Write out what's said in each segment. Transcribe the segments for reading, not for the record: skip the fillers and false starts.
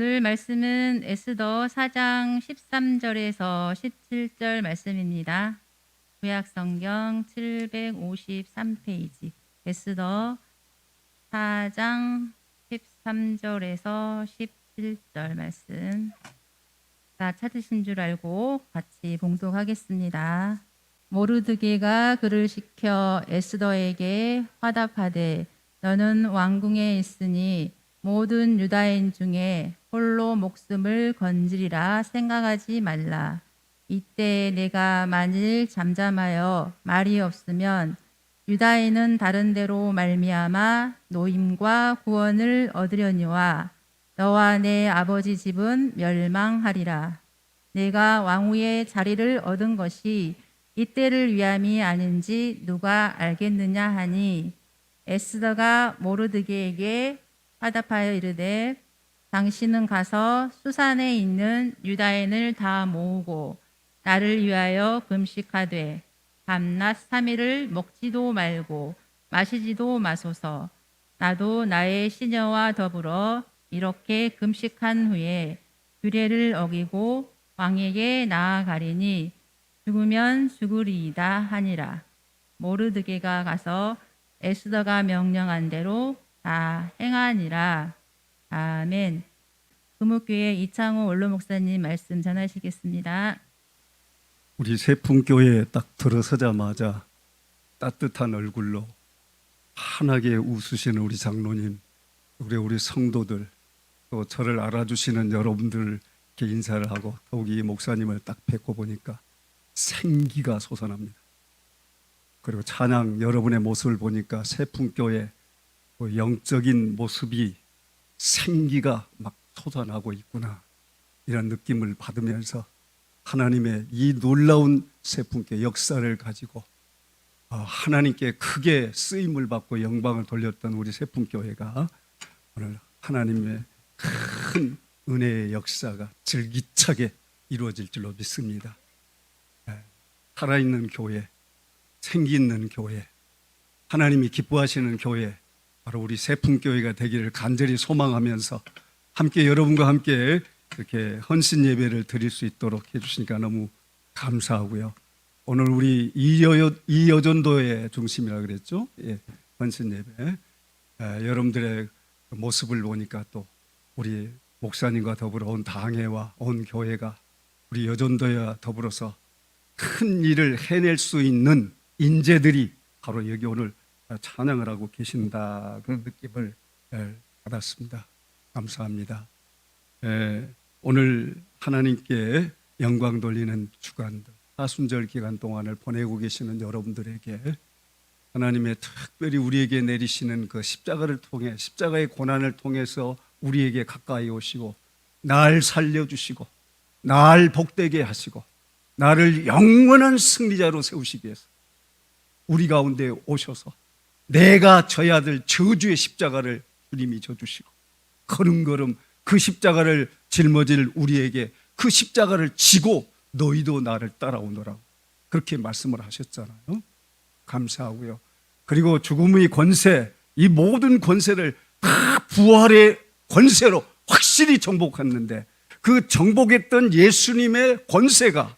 오늘 말씀은 에스더 4장 13절에서 17절 말씀입니다. 구약성경 753페이지 에스더 4장 13절에서 17절 말씀. 다 찾으신 줄 알고 같이 봉독하겠습니다. 모르드게가 그를 시켜 에스더에게 화답하되 너는 왕궁에 있으니 모든 유다인 중에 홀로 목숨을 건지리라 생각하지 말라. 이때 내가 만일 잠잠하여 말이 없으면 유다인은 다른 데로 말미암아 노임과 구원을 얻으려니와 너와 내 아버지 집은 멸망하리라. 내가 왕후의 자리를 얻은 것이 이때를 위함이 아닌지 누가 알겠느냐 하니 에스더가 모르드게에게 화답하여 이르되 당신은 가서 수산에 있는 유다인을 다 모으고 나를 위하여 금식하되 밤낮 3일을 먹지도 말고 마시지도 마소서. 나도 나의 시녀와 더불어 이렇게 금식한 후에 규례를 어기고 왕에게 나아가리니 죽으면 죽으리이다 하니라. 모르드게가 가서 에스더가 명령한 대로 다 행하니라. 아멘. 금옥교회 이창호 원로 목사님 말씀 전하시겠습니다. 우리 세풍교회에 딱 들어서자마자 따뜻한 얼굴로 환하게 웃으시는 우리 장로님, 우리 성도들, 또 저를 알아주시는 여러분들께 인사를 하고 더욱이 이 목사님을 딱 뵙고 보니까 생기가 솟아납니다. 그리고 찬양 여러분의 모습을 보니까 세풍교회 영적인 모습이 생기가 막 솟아나고 있구나, 이런 느낌을 받으면서 하나님의 이 놀라운 세풍교회 역사를 가지고 하나님께 크게 쓰임을 받고 영광을 돌렸던 우리 세풍교회가 오늘 하나님의 큰 은혜의 역사가 즐기차게 이루어질 줄로 믿습니다. 살아있는 교회, 생기 있는 교회, 하나님이 기뻐하시는 교회, 바로 우리 세풍교회가 되기를 간절히 소망하면서 함께 여러분과 함께 이렇게 헌신 예배를 드릴 수 있도록 해주시니까 너무 감사하고요. 오늘 우리 이여전도의 중심이라 그랬죠. 예, 헌신 예배. 여러분들의 모습을 보니까 또 우리 목사님과 더불어 온 당회와 온 교회가 우리 여전도와 더불어서 큰 일을 해낼 수 있는 인재들이 바로 여기 오늘 찬양을 하고 계신다, 그런 느낌을 받았습니다. 감사합니다. 오늘 하나님께 영광 돌리는 주간들, 사순절 기간 동안을 보내고 계시는 여러분들에게 하나님의 특별히 우리에게 내리시는 그 십자가를 통해, 십자가의 고난을 통해서 우리에게 가까이 오시고 날 살려주시고 날 복되게 하시고 나를 영원한 승리자로 세우시기 위해서 우리 가운데 오셔서 내가 져야 될 저주의 십자가를 주님이 져주시고 걸음걸음 그 십자가를 짊어질 우리에게 그 십자가를 지고 너희도 나를 따라오너라고 그렇게 말씀을 하셨잖아요. 감사하고요. 그리고 죽음의 권세, 이 모든 권세를 다 부활의 권세로 확실히 정복했는데 그 정복했던 예수님의 권세가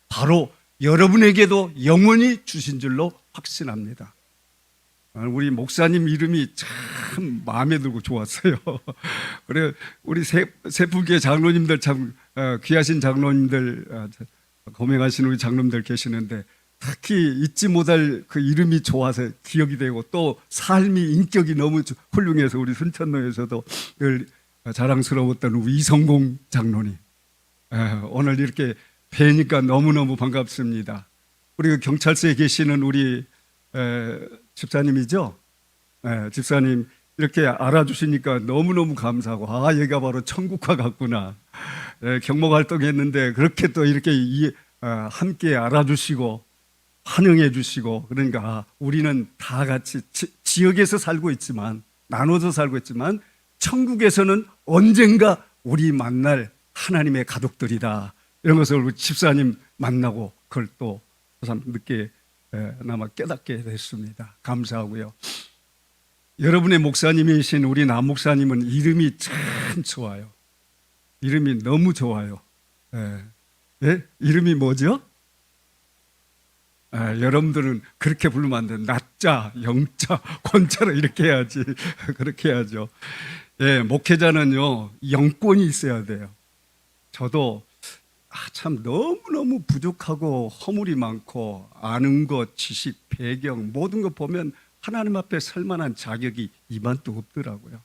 바로 여러분에게도 영원히 주신 줄로 확신합니다. 우리 목사님 이름이 참 마음에 들고 좋았어요. 그래 우리 세풍교회 장로님들 참 귀하신 장로님들, 고명하신 우리 장로님들 계시는데 특히 잊지 못할 그 이름이 좋아서 기억이 되고 또 삶이 인격이 너무 훌륭해서 우리 순천로에서도 늘 자랑스러웠던 우리 이성공 장로님, 오늘 이렇게 뵈니까 너무너무 반갑습니다. 우리 경찰서에 계시는 우리 집사님이죠. 집사님 이렇게 알아주시니까 너무너무 감사하고 여기가 바로 천국화 같구나. 경목 활동했는데 그렇게 또 이렇게 함께 알아주시고 환영해 주시고, 그러니까 우리는 다 같이 지역에서 살고 있지만 나눠서 살고 있지만 천국에서는 언젠가 우리 만날 하나님의 가족들이다, 이런 것을 우리 집사님 만나고 그걸 또 참 늦게 나마 깨닫게 됐습니다. 감사하고요. 여러분의 목사님이신 우리 남 목사님은 이름이 참 좋아요. 이름이 너무 좋아요. 예. 예? 이름이 뭐죠? 여러분들은 그렇게 부르면 안 돼. 낮자, 영자, 권자로 이렇게 해야지. 그렇게 해야죠. 예, 목회자는요, 영권이 있어야 돼요. 저도 참 너무너무 부족하고 허물이 많고 아는 것, 지식, 배경 모든 것 보면 하나님 앞에 설 만한 자격이 이만도 없더라고요.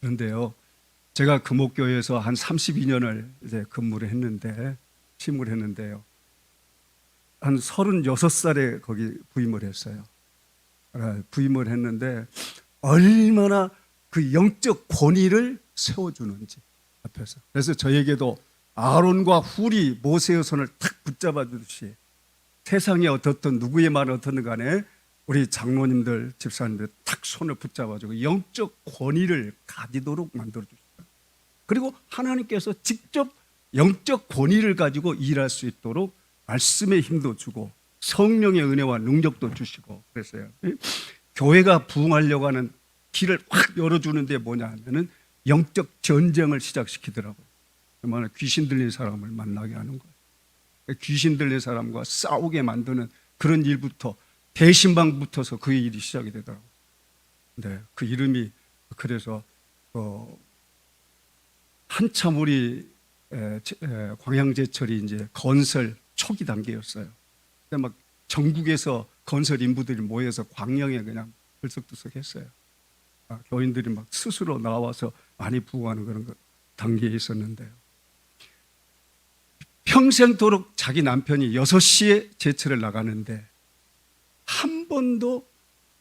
그런데요, 제가 금옥교회에서 한 32년을 이제 근무를 했는데, 심을 했는데요. 한 36살에 거기 부임을 했어요. 부임을 했는데 얼마나 그 영적 권위를 세워주는지 앞에서. 그래서 저에게도 아론과 훌이 모세의 손을 탁 붙잡아 주듯이 세상에 어떻든 누구의 말은 어떻든 간에 우리 장로님들, 집사님들 탁 손을 붙잡아주고 영적 권위를 가지도록 만들어주셨어요. 그리고 하나님께서 직접 영적 권위를 가지고 일할 수 있도록 말씀의 힘도 주고 성령의 은혜와 능력도 주시고 그랬어요. 교회가 부흥하려고 하는 길을 확 열어주는데 뭐냐 하면은 영적 전쟁을 시작시키더라고요. 얼마나 귀신 들린 사람을 만나게 하는 거예요. 귀신 들린 사람과 싸우게 만드는 그런 일부터 대신방 붙어서 그 일이 시작이 되더라고요. 네, 그 이름이 그래서 한참 우리 광양제철이 이제 건설 초기 단계였어요. 근데 막 전국에서 건설 인부들이 모여서 광양에 그냥 들썩들썩했어요. 교인들이 막 스스로 나와서 많이 부흥하는 그런 단계에 있었는데요. 평생도록 자기 남편이 6시에 제철을 나가는데 한 번도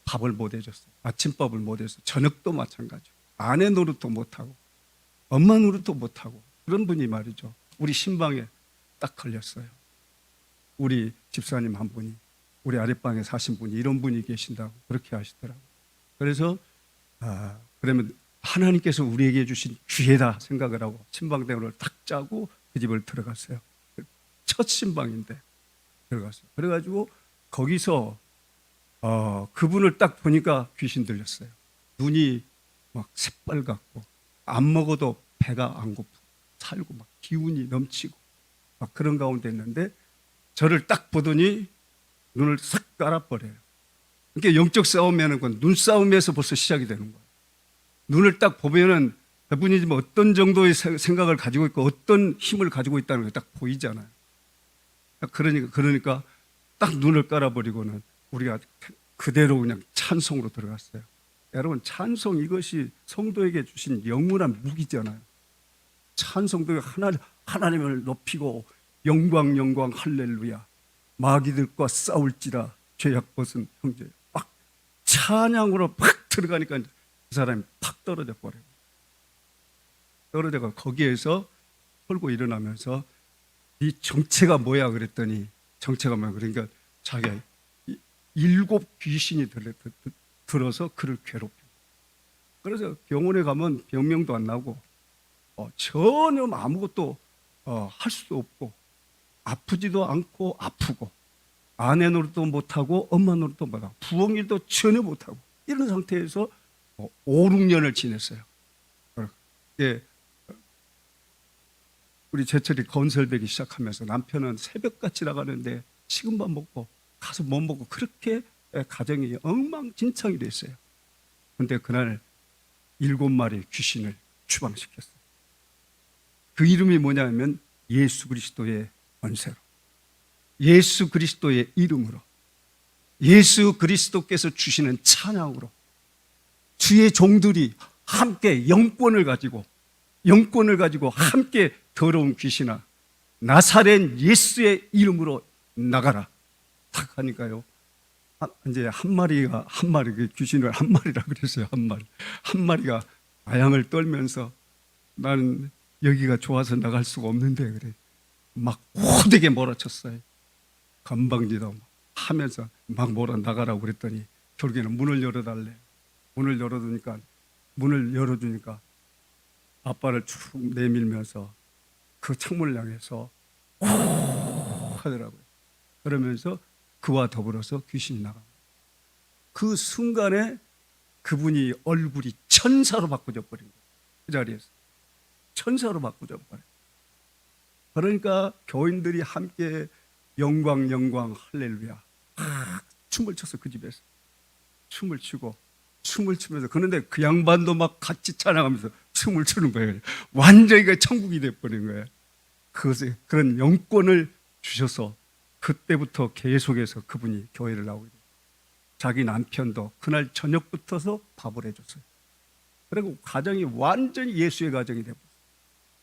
밥을 못 해줬어요. 아침밥을 못 해서 저녁도 마찬가지고 아내 노릇도 못하고 엄마 노릇도 못하고 그런 분이 말이죠. 우리 신방에 딱 걸렸어요. 우리 집사님 한 분이 우리 아랫방에 사신 분이 이런 분이 계신다고 그렇게 하시더라고요. 그래서 그러면 하나님께서 우리에게 주신 기회다 생각을 하고 신방대원을 딱 짜고 그 집을 들어갔어요. 첫 신방인데 들어갔어요. 그래가지고 거기서 그분을 딱 보니까 귀신 들렸어요. 눈이 막 새빨갛고 안 먹어도 배가 안 고프고 살고 막 기운이 넘치고 막 그런 가운데 있는데 저를 딱 보더니 눈을 싹 깔아버려요. 그러니까 영적 싸움에는 눈싸움에서 벌써 시작이 되는 거예요. 눈을 딱 보면은 그분이 지금 어떤 정도의 생각을 가지고 있고 어떤 힘을 가지고 있다는 게 딱 보이잖아요. 그러니까 딱 눈을 깔아버리고는 우리가 그대로 그냥 찬송으로 들어갔어요. 여러분 찬송 이것이 성도에게 주신 영원한 무기잖아요. 찬송도 하나님을 높이고 영광 영광 할렐루야 마귀들과 싸울지라 죄악 벗은 형제 막 찬양으로 팍 들어가니까 그 사람이 팍 떨어져 버려요. 떨어져가 거기에서 헐고 일어나면서 네 정체가 뭐야 그랬더니 정체가 뭐야 그러니까 자기가 7 귀신이 들어서 그를 괴롭혀. 그래서 병원에 가면 병명도 안 나고 전혀 아무것도 할 수도 없고 아프지도 않고 아프고 아내 노릇도 못하고 엄마 노릇도 못하고 부엌일도 전혀 못하고 이런 상태에서 5, 6년을 지냈어요. 예, 우리 제철이 건설되기 시작하면서 남편은 새벽같이 나가는데 식은밥 먹고 가서 못 먹고 그렇게 가정이 엉망진창이 됐어요. 그런데 그날 7마리 귀신을 추방시켰어요. 그 이름이 뭐냐면 예수 그리스도의 권세로 예수 그리스도의 이름으로 예수 그리스도께서 주시는 찬양으로 주의 종들이 함께 영권을 가지고 함께 더러운 귀신아 나사렛 예수의 이름으로 나가라 딱 하니까요. 이제 한 마리 귀신을 한 마리라 그랬어요. 한 마리가 아양을 떨면서 나는 여기가 좋아서 나갈 수가 없는데 그래 막 호되게 몰아쳤어요. 건방지도 하면서 막 몰아 나가라고 그랬더니 결국에는 문을 열어달래. 문을 열어주니까 아빠를 쭉 내밀면서 그 창문을 향해서 오 하더라고요. 그러면서 그와 더불어서 귀신이 나갑니다. 그 순간에 그분이 얼굴이 천사로 바꿔져 버린 거예요. 그 자리에서. 천사로 바꾸자 말이에요. 그러니까 교인들이 함께 영광 영광 할렐루야 춤을 춰서 그 집에서 춤을 추면서 그런데 그 양반도 막 같이 찬양하면서 춤을 추는 거예요. 완전히 그 천국이 돼버린 거예요. 그것에 그런 영권을 주셔서 그때부터 계속해서 그분이 교회를 나오게 돼요. 자기 남편도 그날 저녁부터서 밥을 해줬어요. 그리고 가정이 완전히 예수의 가정이 되고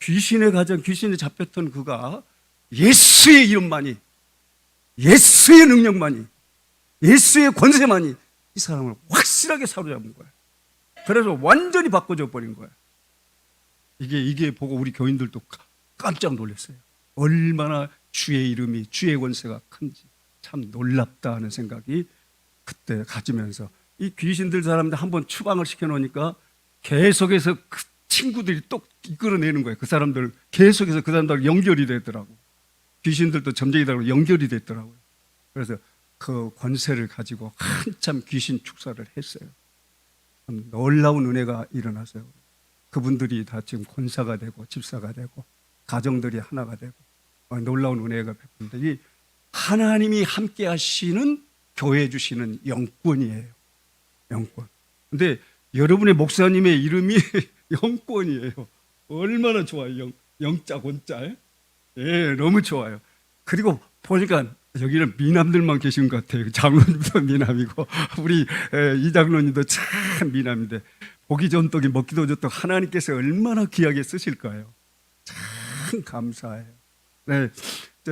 귀신의 가정, 귀신에 잡혔던 그가 예수의 이름만이, 예수의 능력만이, 예수의 권세만이 이 사람을 확실하게 사로잡은 거예요. 그래서 완전히 바꿔져 버린 거예요. 이게 보고 우리 교인들도 깜짝 놀랐어요. 얼마나 주의 이름이, 주의 권세가 큰지 참 놀랍다 하는 생각이 그때 가지면서 이 귀신들 사람들 한번 추방을 시켜놓으니까 계속해서 그 친구들이 또 이끌어내는 거예요. 그 사람들 계속해서 그 사람들 연결이 되더라고. 귀신들도 점쟁이들하고 연결이 됐더라고요. 그래서 그 권세를 가지고 한참 귀신 축사를 했어요. 참 놀라운 은혜가 일어나서요. 그분들이 다 지금 권사가 되고 집사가 되고 가정들이 하나가 되고 놀라운 은혜가 베푼다. 이 하나님이 함께 하시는 교회 주시는 영권이에요. 영권. 근데 여러분의 목사님의 이름이 영권이에요. 얼마나 좋아요. 영자 권자. 예, 너무 좋아요. 그리고 보니까 여기는 미남들만 계신 것 같아요. 장로님도 미남이고 우리 이 장로님도 참 미남인데 보기 좋은 떡이 먹기도 좋은 떡 하나님께서 얼마나 귀하게 쓰실까요? 참 감사해요. 네,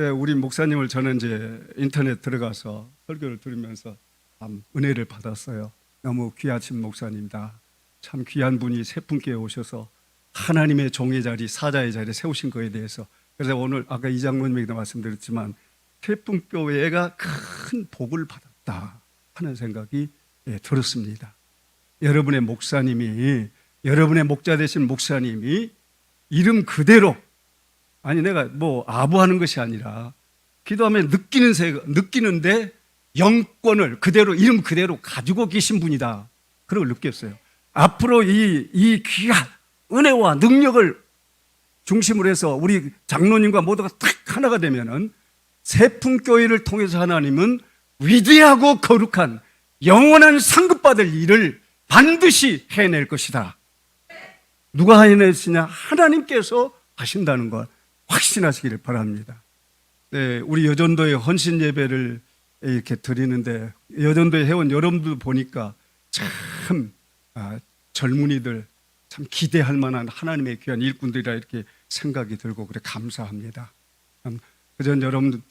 우리 목사님을 저는 이제 인터넷 들어가서 설교를 들으면서 참 은혜를 받았어요. 너무 귀하신 목사님이다. 참 귀한 분이 세 분께 오셔서 하나님의 종의 자리, 사자의 자리에 세우신 거에 대해서 그래서 오늘 아까 이 장로님에게도 말씀드렸지만 태풍교회가 큰 복을 받았다 하는 생각이 들었습니다. 여러분의 목사님이, 여러분의 목자 되신 목사님이 이름 그대로 아니 내가 뭐 아부하는 것이 아니라 기도하면 느끼는데 영권을 그대로 이름 그대로 가지고 계신 분이다. 그런 걸 느꼈어요. 앞으로 이 귀한 은혜와 능력을 중심으로 해서 우리 장로님과 모두가 딱 하나가 되면은 세풍교회를 통해서 하나님은 위대하고 거룩한 영원한 상급받을 일을 반드시 해낼 것이다. 누가 해내시냐? 하나님께서 하신다는 것 확신하시기를 바랍니다. 네, 우리 여전도의 헌신 예배를 이렇게 드리는데 여전도에 해온 여러분들 보니까 참 젊은이들 참 기대할 만한 하나님의 귀한 일꾼들이라 이렇게 생각이 들고 그래 감사합니다. 그전 여러분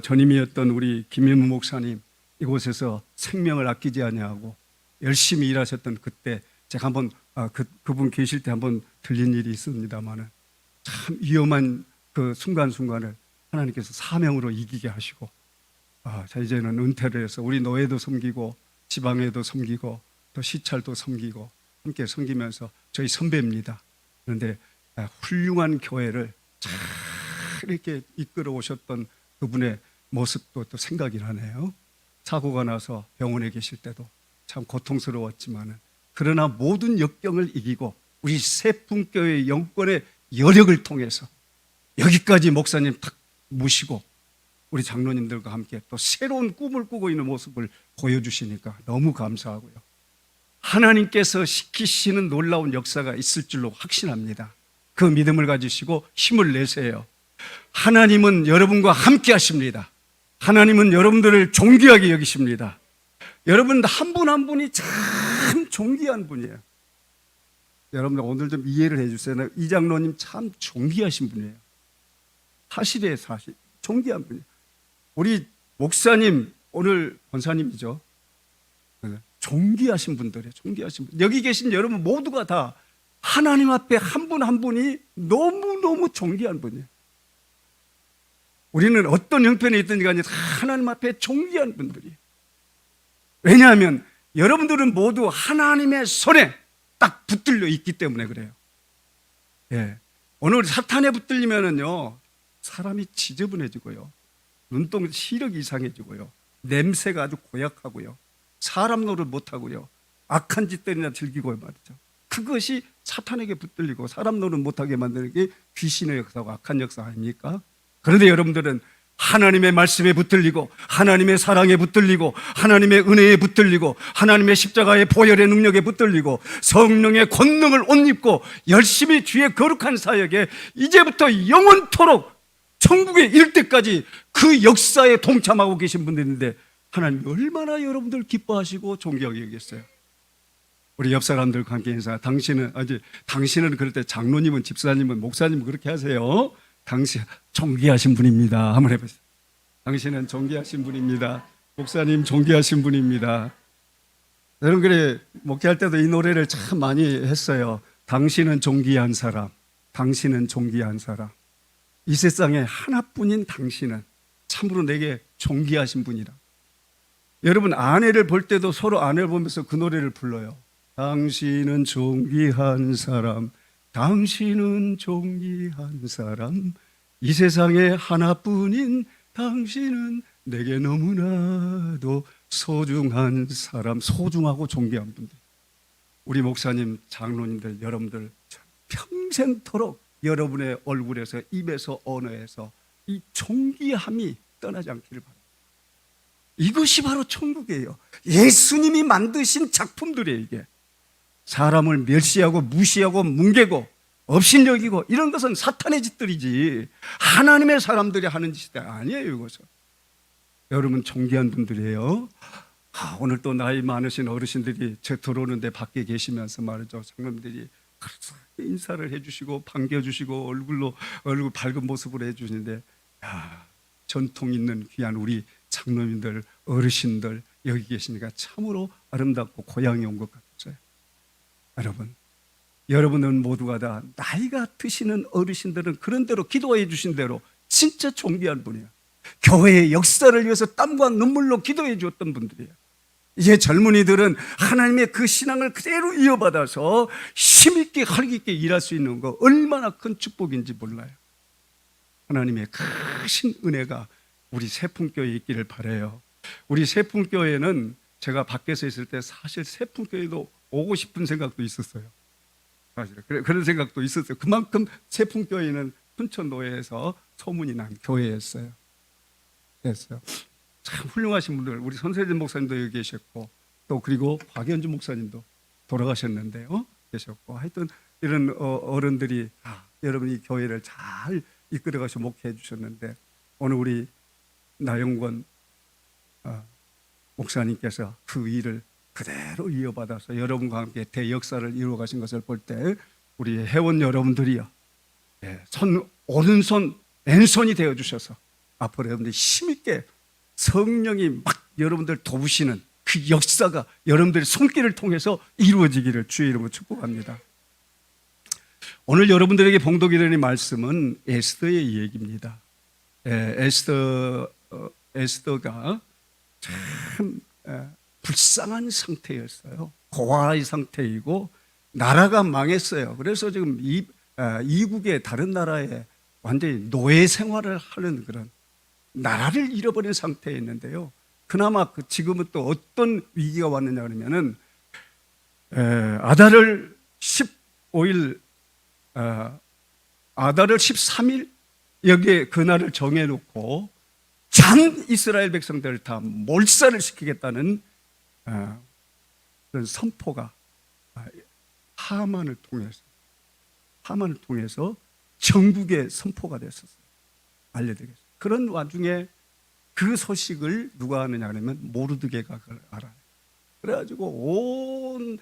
전임이었던 우리 김인무 목사님 이곳에서 생명을 아끼지 아니하고 열심히 일하셨던 그때 제가 한번 그분 계실 때 한번 들린 일이 있습니다만은 참 위험한 그 순간순간을 하나님께서 사명으로 이기게 하시고 자 이제는 은퇴를 해서 우리 노예도 섬기고 지방에도 섬기고 또 시찰도 섬기고 함께 섬기면서 저희 선배입니다. 그런데 훌륭한 교회를 잘 이렇게 이끌어 오셨던 그분의 모습도 또 생각이 나네요. 사고가 나서 병원에 계실 때도 참 고통스러웠지만은 그러나 모든 역경을 이기고 우리 세풍교회의 영권의 여력을 통해서 여기까지 목사님 탁 모시고 우리 장로님들과 함께 또 새로운 꿈을 꾸고 있는 모습을 보여주시니까 너무 감사하고요. 하나님께서 시키시는 놀라운 역사가 있을 줄로 확신합니다. 그 믿음을 가지시고 힘을 내세요. 하나님은 여러분과 함께 하십니다. 하나님은 여러분들을 존귀하게 여기십니다. 여러분 한 분 한 분이 참 존귀한 분이에요. 여러분들 오늘 좀 이해를 해주세요. 이 장로님 참 존귀하신 분이에요. 사실이에요, 사실. 존귀한 분이에요. 우리 목사님 오늘 권사님이죠. 존귀하신 분들이에요. 존귀하신 분. 여기 계신 여러분 모두가 다 하나님 앞에 한 분 한 분이 너무너무 존귀한 분이에요. 우리는 어떤 형편에 있든지 간에 다 하나님 앞에 존귀한 분들이에요. 왜냐하면 여러분들은 모두 하나님의 손에 딱 붙들려 있기 때문에 그래요. 예. 오늘 사탄에 붙들리면은요, 사람이 지저분해지고요, 눈동 시력이 이상해지고요, 냄새가 아주 고약하고요, 사람 노릇 못하고요, 악한 짓들이나 즐기고 말이죠. 그것이 사탄에게 붙들리고 사람 노릇 못하게 만드는 게 귀신의 역사고 악한 역사 아닙니까? 그런데 여러분들은 하나님의 말씀에 붙들리고 하나님의 사랑에 붙들리고 하나님의 은혜에 붙들리고 하나님의 십자가의 보혈의 능력에 붙들리고 성령의 권능을 옷 입고 열심히 주의 거룩한 사역에 이제부터 영원토록 천국에 이를 때까지 그 역사에 동참하고 계신 분들인데 하나님이 얼마나 여러분들 기뻐하시고 존경하게 여겼어요. 우리 옆 사람들과 함께 인사. 당신은 그럴 때 장로님은 집사님은 목사님은 그렇게 하세요. 당신 존귀하신 분입니다. 한번 해보세요. 당신은 존귀하신 분입니다. 목사님 존귀하신 분입니다. 여러분 그래 목회할 때도 이 노래를 참 많이 했어요. 당신은 존귀한 사람. 당신은 존귀한 사람. 이 세상에 하나뿐인 당신은 참으로 내게 존귀하신 분이라. 여러분 아내를 볼 때도 서로 아내를 보면서 그 노래를 불러요. 당신은 존귀한 사람. 당신은 존귀한 사람. 이 세상에 하나뿐인 당신은 내게 너무나도 소중한 사람. 소중하고 존귀한 분들. 우리 목사님, 장로님들, 여러분들 평생토록 여러분의 얼굴에서 입에서 언어에서 이 존귀함이 떠나지 않기를 바랍니다. 이것이 바로 천국이에요. 예수님이 만드신 작품들이에요. 이게 사람을 멸시하고 무시하고 뭉개고 업신여기고 이런 것은 사탄의 짓들이지 하나님의 사람들이 하는 짓이 아니에요. 이것은 여러분 존귀한 분들이에요. 오늘 또 나이 많으신 어르신들이 저 들어오는데 밖에 계시면서 말이죠. 장로님들이 인사를 해주시고 반겨주시고 얼굴 밝은 모습으로 해주시는데 전통 있는 귀한 우리 장로님들 어르신들 여기 계시니까 참으로 아름답고 고향에 온 것 같아요. 여러분은 모두가 다 나이가 드시는 어르신들은 그런 대로 기도해 주신 대로 진짜 존귀한 분이에요. 교회의 역사를 위해서 땀과 눈물로 기도해 주었던 분들이에요. 이제 젊은이들은 하나님의 그 신앙을 그대로 이어받아서 힘있게 활기있게 일할 수 있는 거 얼마나 큰 축복인지 몰라요. 하나님의 크신 은혜가 우리 세풍교회에 있기를 바라요. 우리 세풍교회는 제가 밖에서 있을 때 사실 세풍교회도 오고 싶은 생각도 있었어요. 사실 그런 생각도 있었어요. 그만큼 세풍교회는 순천노예에서 소문이 난 교회였어요. 됐어요. 참 훌륭하신 분들, 우리 손세진 목사님도 여기 계셨고, 또 그리고 박연주 목사님도 돌아가셨는데요, 계셨고, 하여튼 이런 어른들이 여러분이 교회를 잘 이끌어가서 목회해 주셨는데, 오늘 우리 나영권 목사님께서 그 일을 그대로 이어받아서 여러분과 함께 대역사를 이루어가신 것을 볼 때 우리 회원 여러분들이요, 오른손 왼손이 되어주셔서 앞으로 여러분들이 힘있게 성령이 막 여러분들 도우시는 그 역사가 여러분들의 손길을 통해서 이루어지기를 주의 이름으로 축복합니다. 오늘 여러분들에게 봉독이 되는 말씀은 에스더의 얘기입니다. 에스더가 참 불쌍한 상태였어요. 고아의 상태이고 나라가 망했어요. 그래서 지금 이국의 다른 나라에 완전히 노예 생활을 하는 그런 나라를 잃어버린 상태에 있는데요. 그나마 지금은 또 어떤 위기가 왔느냐 그러면은 아달을 15일 아달을 13일 여기에 그날을 정해놓고 전 이스라엘 백성들을 다 몰살을 시키겠다는 그런 선포가 하만을 통해서 전국에 선포가 됐었어요. 알려드리겠습니다. 그런 와중에 그 소식을 누가 하느냐 하면 모르드게가 그걸 알아요. 그래가지고 온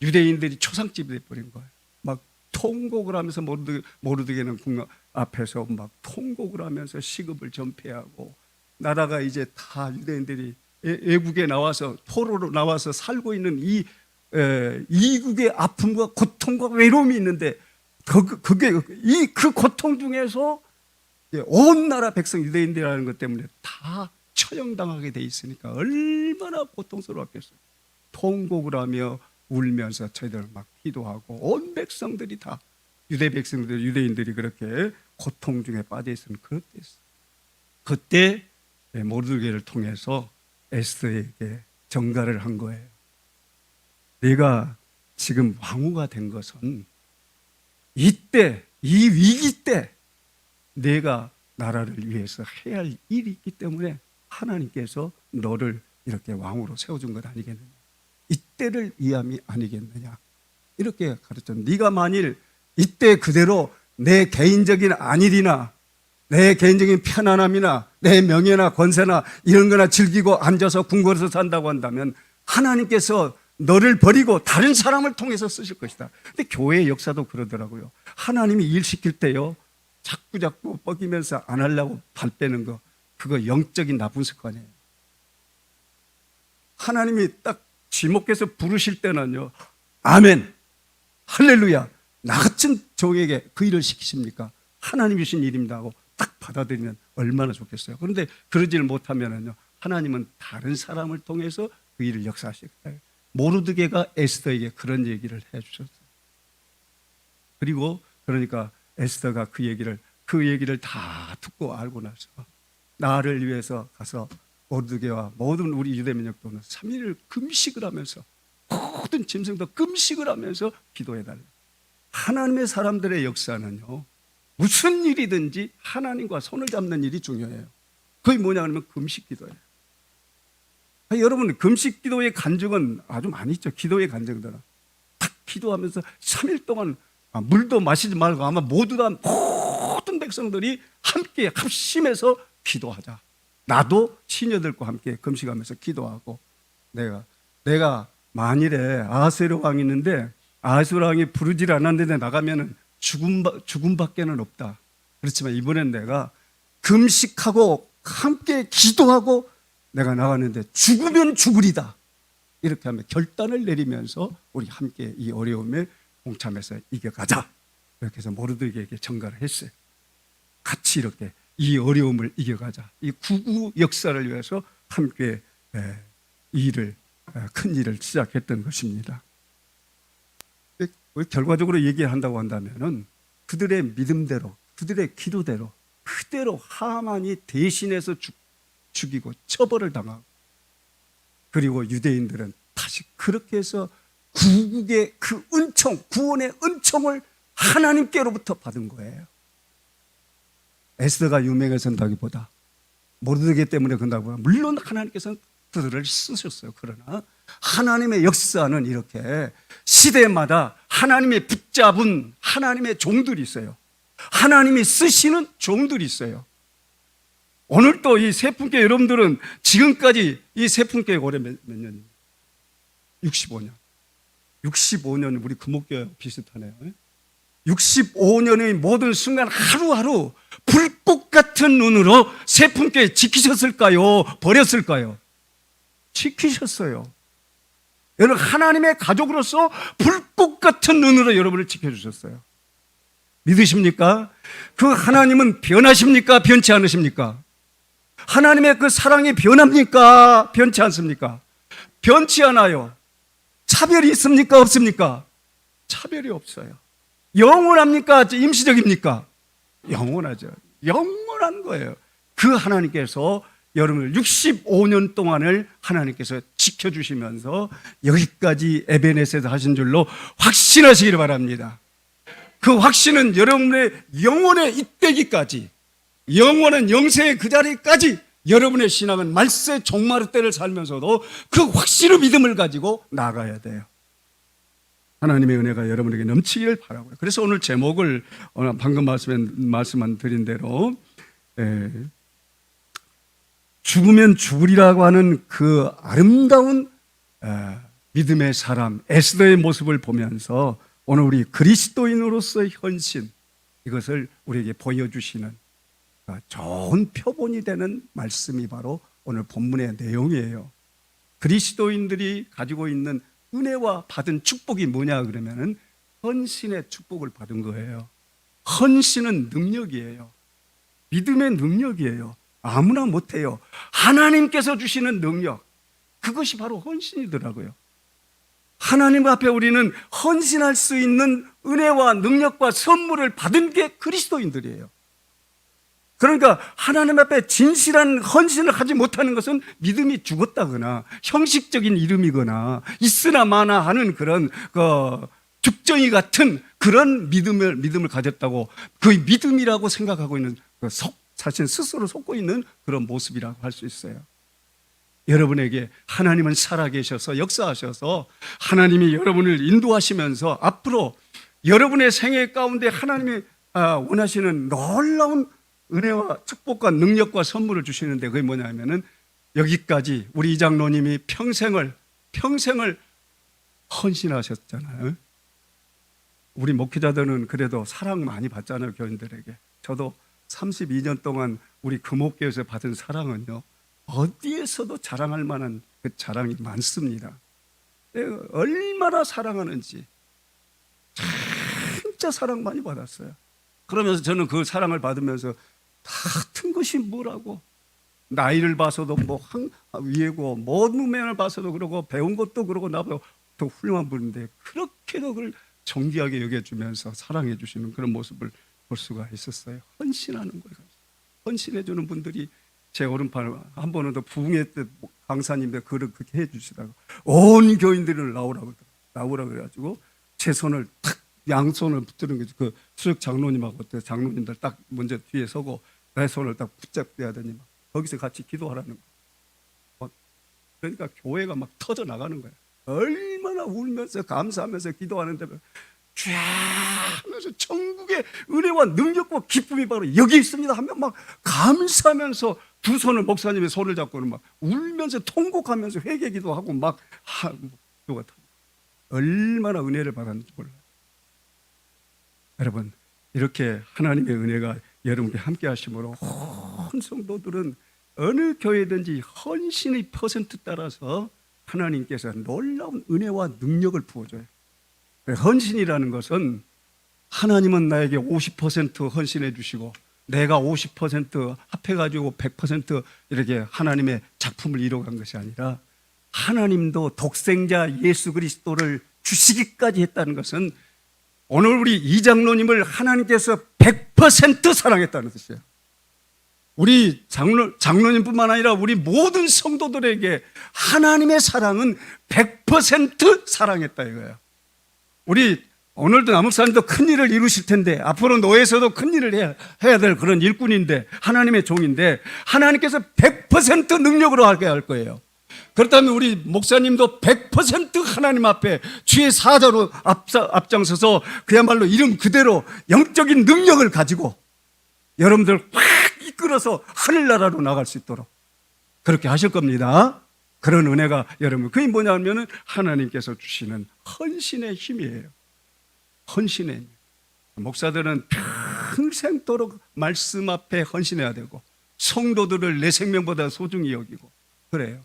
유대인들이 초상집이 돼버린 거예요. 막 통곡을 하면서 모르드게는 궁 앞에서 막 통곡을 하면서 시급을 전폐하고 나라가 이제 다 유대인들이 애국에 나와서 포로로 나와서 살고 있는 이 이국의 아픔과 고통과 외로움이 있는데 그 고통 중에서 온 나라 백성 유대인들이라는 것 때문에 다 처형당하게 돼 있으니까 얼마나 고통스러웠겠어요. 통곡을 하며 울면서 저희들 막 기도하고 온 백성들이 다 유대인들이 그렇게 고통 중에 빠져 있으면 그랬어요. 그때 모르드게를 통해서 에스더에게 전가를 한 거예요. 내가 지금 왕후가 된 것은 이때, 이 위기 때 내가 나라를 위해서 해야 할 일이 있기 때문에 하나님께서 너를 이렇게 왕으로 세워준 것 아니겠느냐. 이때를 위함이 아니겠느냐. 이렇게 가르쳤는데, 네가 만일 이때 그대로 내 개인적인 안일이나 내 개인적인 편안함이나 내 명예나 권세나 이런 거나 즐기고 앉아서 궁궐에서 산다고 한다면 하나님께서 너를 버리고 다른 사람을 통해서 쓰실 것이다. 근데 교회의 역사도 그러더라고요. 하나님이 일 시킬 때요, 자꾸 뻐기면서 안 하려고 발 빼는 거, 그거 영적인 나쁜 습관이에요. 하나님이 딱 지목해서 부르실 때는요, 아멘, 할렐루야, 나 같은 종에게 그 일을 시키십니까? 하나님이 주신 일입니다 하고 딱 받아들이면 얼마나 좋겠어요. 그런데 그러지를 못하면은요, 하나님은 다른 사람을 통해서 그 일을 역사하실 거예요. 모르드게가 에스더에게 그런 얘기를 해주셨어요. 그리고 그러니까 에스더가 그 얘기를 다 듣고 알고 나서 나를 위해서 가서 모르드게와 모든 우리 유대 민족도는 3일을 금식을 하면서, 모든 짐승도 금식을 하면서 기도해달라. 하나님의 사람들의 역사는요, 무슨 일이든지 하나님과 손을 잡는 일이 중요해요. 그게 뭐냐 하면 금식 기도예요. 여러분, 금식 기도의 간증은 아주 많이 있죠. 기도의 간증들은 딱 기도하면서 3일 동안 물도 마시지 말고 아마 모두 다 모든 백성들이 함께 합심해서 기도하자. 나도 시녀들과 함께 금식하면서 기도하고, 내가 만일에 아하스웨로 왕이 있는데 아하스웨로 왕이 부르질 않았는데 나가면은 죽음밖에는 없다. 그렇지만 이번엔 내가 금식하고 함께 기도하고 내가 나갔는데 죽으면 죽으리다. 이렇게 하면 결단을 내리면서 우리 함께 이 어려움에 동참해서 이겨가자. 이렇게 해서 모르드게에게 전가를 했어요. 같이 이렇게 이 어려움을 이겨가자. 이 구구 역사를 위해서 함께 큰 일을 시작했던 것입니다. 결과적으로 얘기한다고 한다면은 그들의 믿음대로, 그들의 기도대로 그대로 하만이 대신해서 죽이고 처벌을 당하고, 그리고 유대인들은 다시 그렇게 해서 구국의 그 은총, 구원의 은총을 하나님께로부터 받은 거예요. 에스더가 유명해진다기보다 모르드게 때문에 그런다고, 물론 하나님께서는 그들을 쓰셨어요. 그러나 하나님의 역사는 이렇게 시대마다 하나님의 붙잡은 하나님의 종들이 있어요. 하나님이 쓰시는 종들이 있어요. 오늘 또 이 세풍교회 여러분들은 지금까지 이 세풍교회 올해 몇 년입니까? 65년. 65년 우리 금옥교회 비슷하네요. 65년의 모든 순간 하루하루 불꽃 같은 눈으로 세풍교회 지키셨을까요? 버렸을까요? 지키셨어요. 여러분, 하나님의 가족으로서 불꽃 같은 눈으로 여러분을 지켜주셨어요. 믿으십니까? 그 하나님은 변하십니까? 변치 않으십니까? 하나님의 그 사랑이 변합니까? 변치 않습니까? 변치 않아요. 차별이 있습니까? 없습니까? 차별이 없어요. 영원합니까? 임시적입니까? 영원하죠. 영원한 거예요. 그 하나님께서 여러분을 65년 동안을 하나님께서 지켜주시면서 여기까지 에베네세에서 하신 줄로 확신하시기를 바랍니다. 그 확신은 여러분의 영혼의 이때기까지, 영원한 영세의 그 자리까지 여러분의 신앙은 말세 종마루 때를 살면서도 그 확신의 믿음을 가지고 나가야 돼요. 하나님의 은혜가 여러분에게 넘치기를 바라고요. 그래서 오늘 제목을 방금 말씀만 드린 대로 죽으면 죽으리라고 하는 그 아름다운 믿음의 사람 에스더의 모습을 보면서 오늘 우리 그리스도인으로서의 헌신, 이것을 우리에게 보여주시는 좋은 표본이 되는 말씀이 바로 오늘 본문의 내용이에요. 그리스도인들이 가지고 있는 은혜와 받은 축복이 뭐냐 그러면은 헌신의 축복을 받은 거예요. 헌신은 능력이에요. 믿음의 능력이에요. 아무나 못해요. 하나님께서 주시는 능력, 그것이 바로 헌신이더라고요. 하나님 앞에 우리는 헌신할 수 있는 은혜와 능력과 선물을 받은 게 그리스도인들이에요. 그러니까 하나님 앞에 진실한 헌신을 하지 못하는 것은 믿음이 죽었다거나 형식적인 이름이거나 있으나 마나 하는 그런 죽정이 같은 그런 믿음을 가졌다고, 그 믿음이라고 생각하고 있는 자신 스스로 속고 있는 그런 모습이라고 할 수 있어요. 여러분에게 하나님은 살아계셔서 역사하셔서 하나님이 여러분을 인도하시면서 앞으로 여러분의 생애 가운데 하나님이 원하시는 놀라운 은혜와 축복과 능력과 선물을 주시는데, 그게 뭐냐면은 여기까지 우리 이장로님이 평생을 헌신하셨잖아요. 우리 목회자들은 그래도 사랑 많이 받잖아요, 교인들에게. 저도 32년 동안 우리 금옥교에서 받은 사랑은요, 어디에서도 자랑할 만한 그 자랑이 많습니다. 내가 얼마나 사랑하는지 진짜 사랑 많이 받았어요. 그러면서 저는 그 사랑을 받으면서 같은 것이 뭐라고, 나이를 봐서도 뭐 위에고 모든 면을 봐서도 그러고 배운 것도 그러고 나보다 더 훌륭한 분인데 그렇게도 그걸 존귀하게 여겨주면서 사랑해 주시는 그런 모습을 볼 수가 있었어요. 헌신하는 거예요. 헌신해 주는 분들이 제 오른팔 한 번은 더 부흥회 때 강사님들 그렇게 해주시다가 온 교인들을 나오라고 그래가지고 제 손을 탁 양손을 붙드는 거죠. 그 수석 장로님하고 장로님들 딱 먼저 뒤에 서고 내 손을 딱 붙잡대야 되니 막 거기서 같이 기도하라는 거. 그러니까 교회가 막 터져 나가는 거예요. 얼마나 울면서 감사하면서 기도하는데 쫙 하면서 천국의 은혜와 능력과 기쁨이 바로 여기 있습니다 하면 막 감사하면서 두 손을 목사님의 손을 잡고는 막 울면서 통곡하면서 회개기도 하고 막 얼마나 은혜를 받았는지 몰라요. 여러분, 이렇게 하나님의 은혜가 여러분께 함께 하심으로 온 성도들은 어느 교회든지 헌신의 퍼센트 따라서 하나님께서 놀라운 은혜와 능력을 부어줘요. 헌신이라는 것은 하나님은 나에게 50% 헌신해 주시고 내가 50% 합해가지고 100% 이렇게 하나님의 작품을 이뤄간 것이 아니라 하나님도 독생자 예수 그리스도를 주시기까지 했다는 것은 오늘 우리 이장로님을 하나님께서 100% 사랑했다는 뜻이에요. 우리 장로님뿐만 아니라 우리 모든 성도들에게 하나님의 사랑은 100% 사랑했다 이거예요. 우리 오늘도 남목사님도 큰 일을 이루실 텐데 앞으로 노예에서도 큰 일을 해야 될 그런 일꾼인데 하나님의 종인데 하나님께서 100% 능력으로 하게 할 거예요. 그렇다면 우리 목사님도 100% 하나님 앞에 주의 사자로 앞장서서 그야말로 이름 그대로 영적인 능력을 가지고 여러분들 확 이끌어서 하늘나라로 나갈 수 있도록 그렇게 하실 겁니다. 그런 은혜가 여러분 그게 뭐냐면 하나님께서 주시는 헌신의 힘이에요. 헌신의 힘. 목사들은 평생도록 말씀 앞에 헌신해야 되고 성도들을 내 생명보다 소중히 여기고 그래요.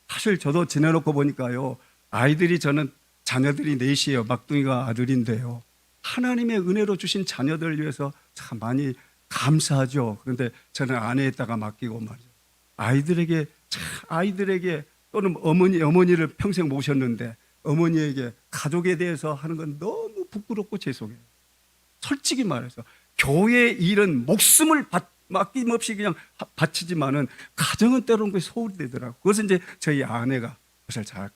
사실 저도 지내놓고 보니까요, 아이들이 저는 자녀들이 넷이에요. 막둥이가 아들인데요. 하나님의 은혜로 주신 자녀들을 위해서 참 많이 감사하죠. 그런데 저는 아내에다가 맡기고 말이죠. 아이들에게 또는 어머니를 평생 모셨는데 어머니에게 가족에 대해서 하는 건 너무 부끄럽고 죄송해요. 솔직히 말해서 교회 일은 목숨을 맡김없이 그냥 바치지만은 가정은 때로는 그게 소홀히 되더라고요. 그것은 이제 저희 아내가 그것을 잘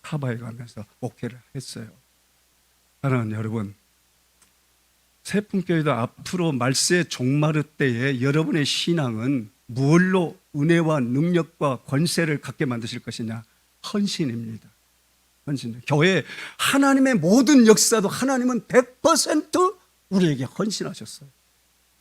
커버해 가면서 목회를 했어요. 사랑하는 여러분, 세풍교회도 앞으로 말세의 종마르 때에 여러분의 신앙은 무엇로 은혜와 능력과 권세를 갖게 만드실 것이냐? 헌신입니다. 헌신. 교회 하나님의 모든 역사도 하나님은 100% 우리에게 헌신하셨어요.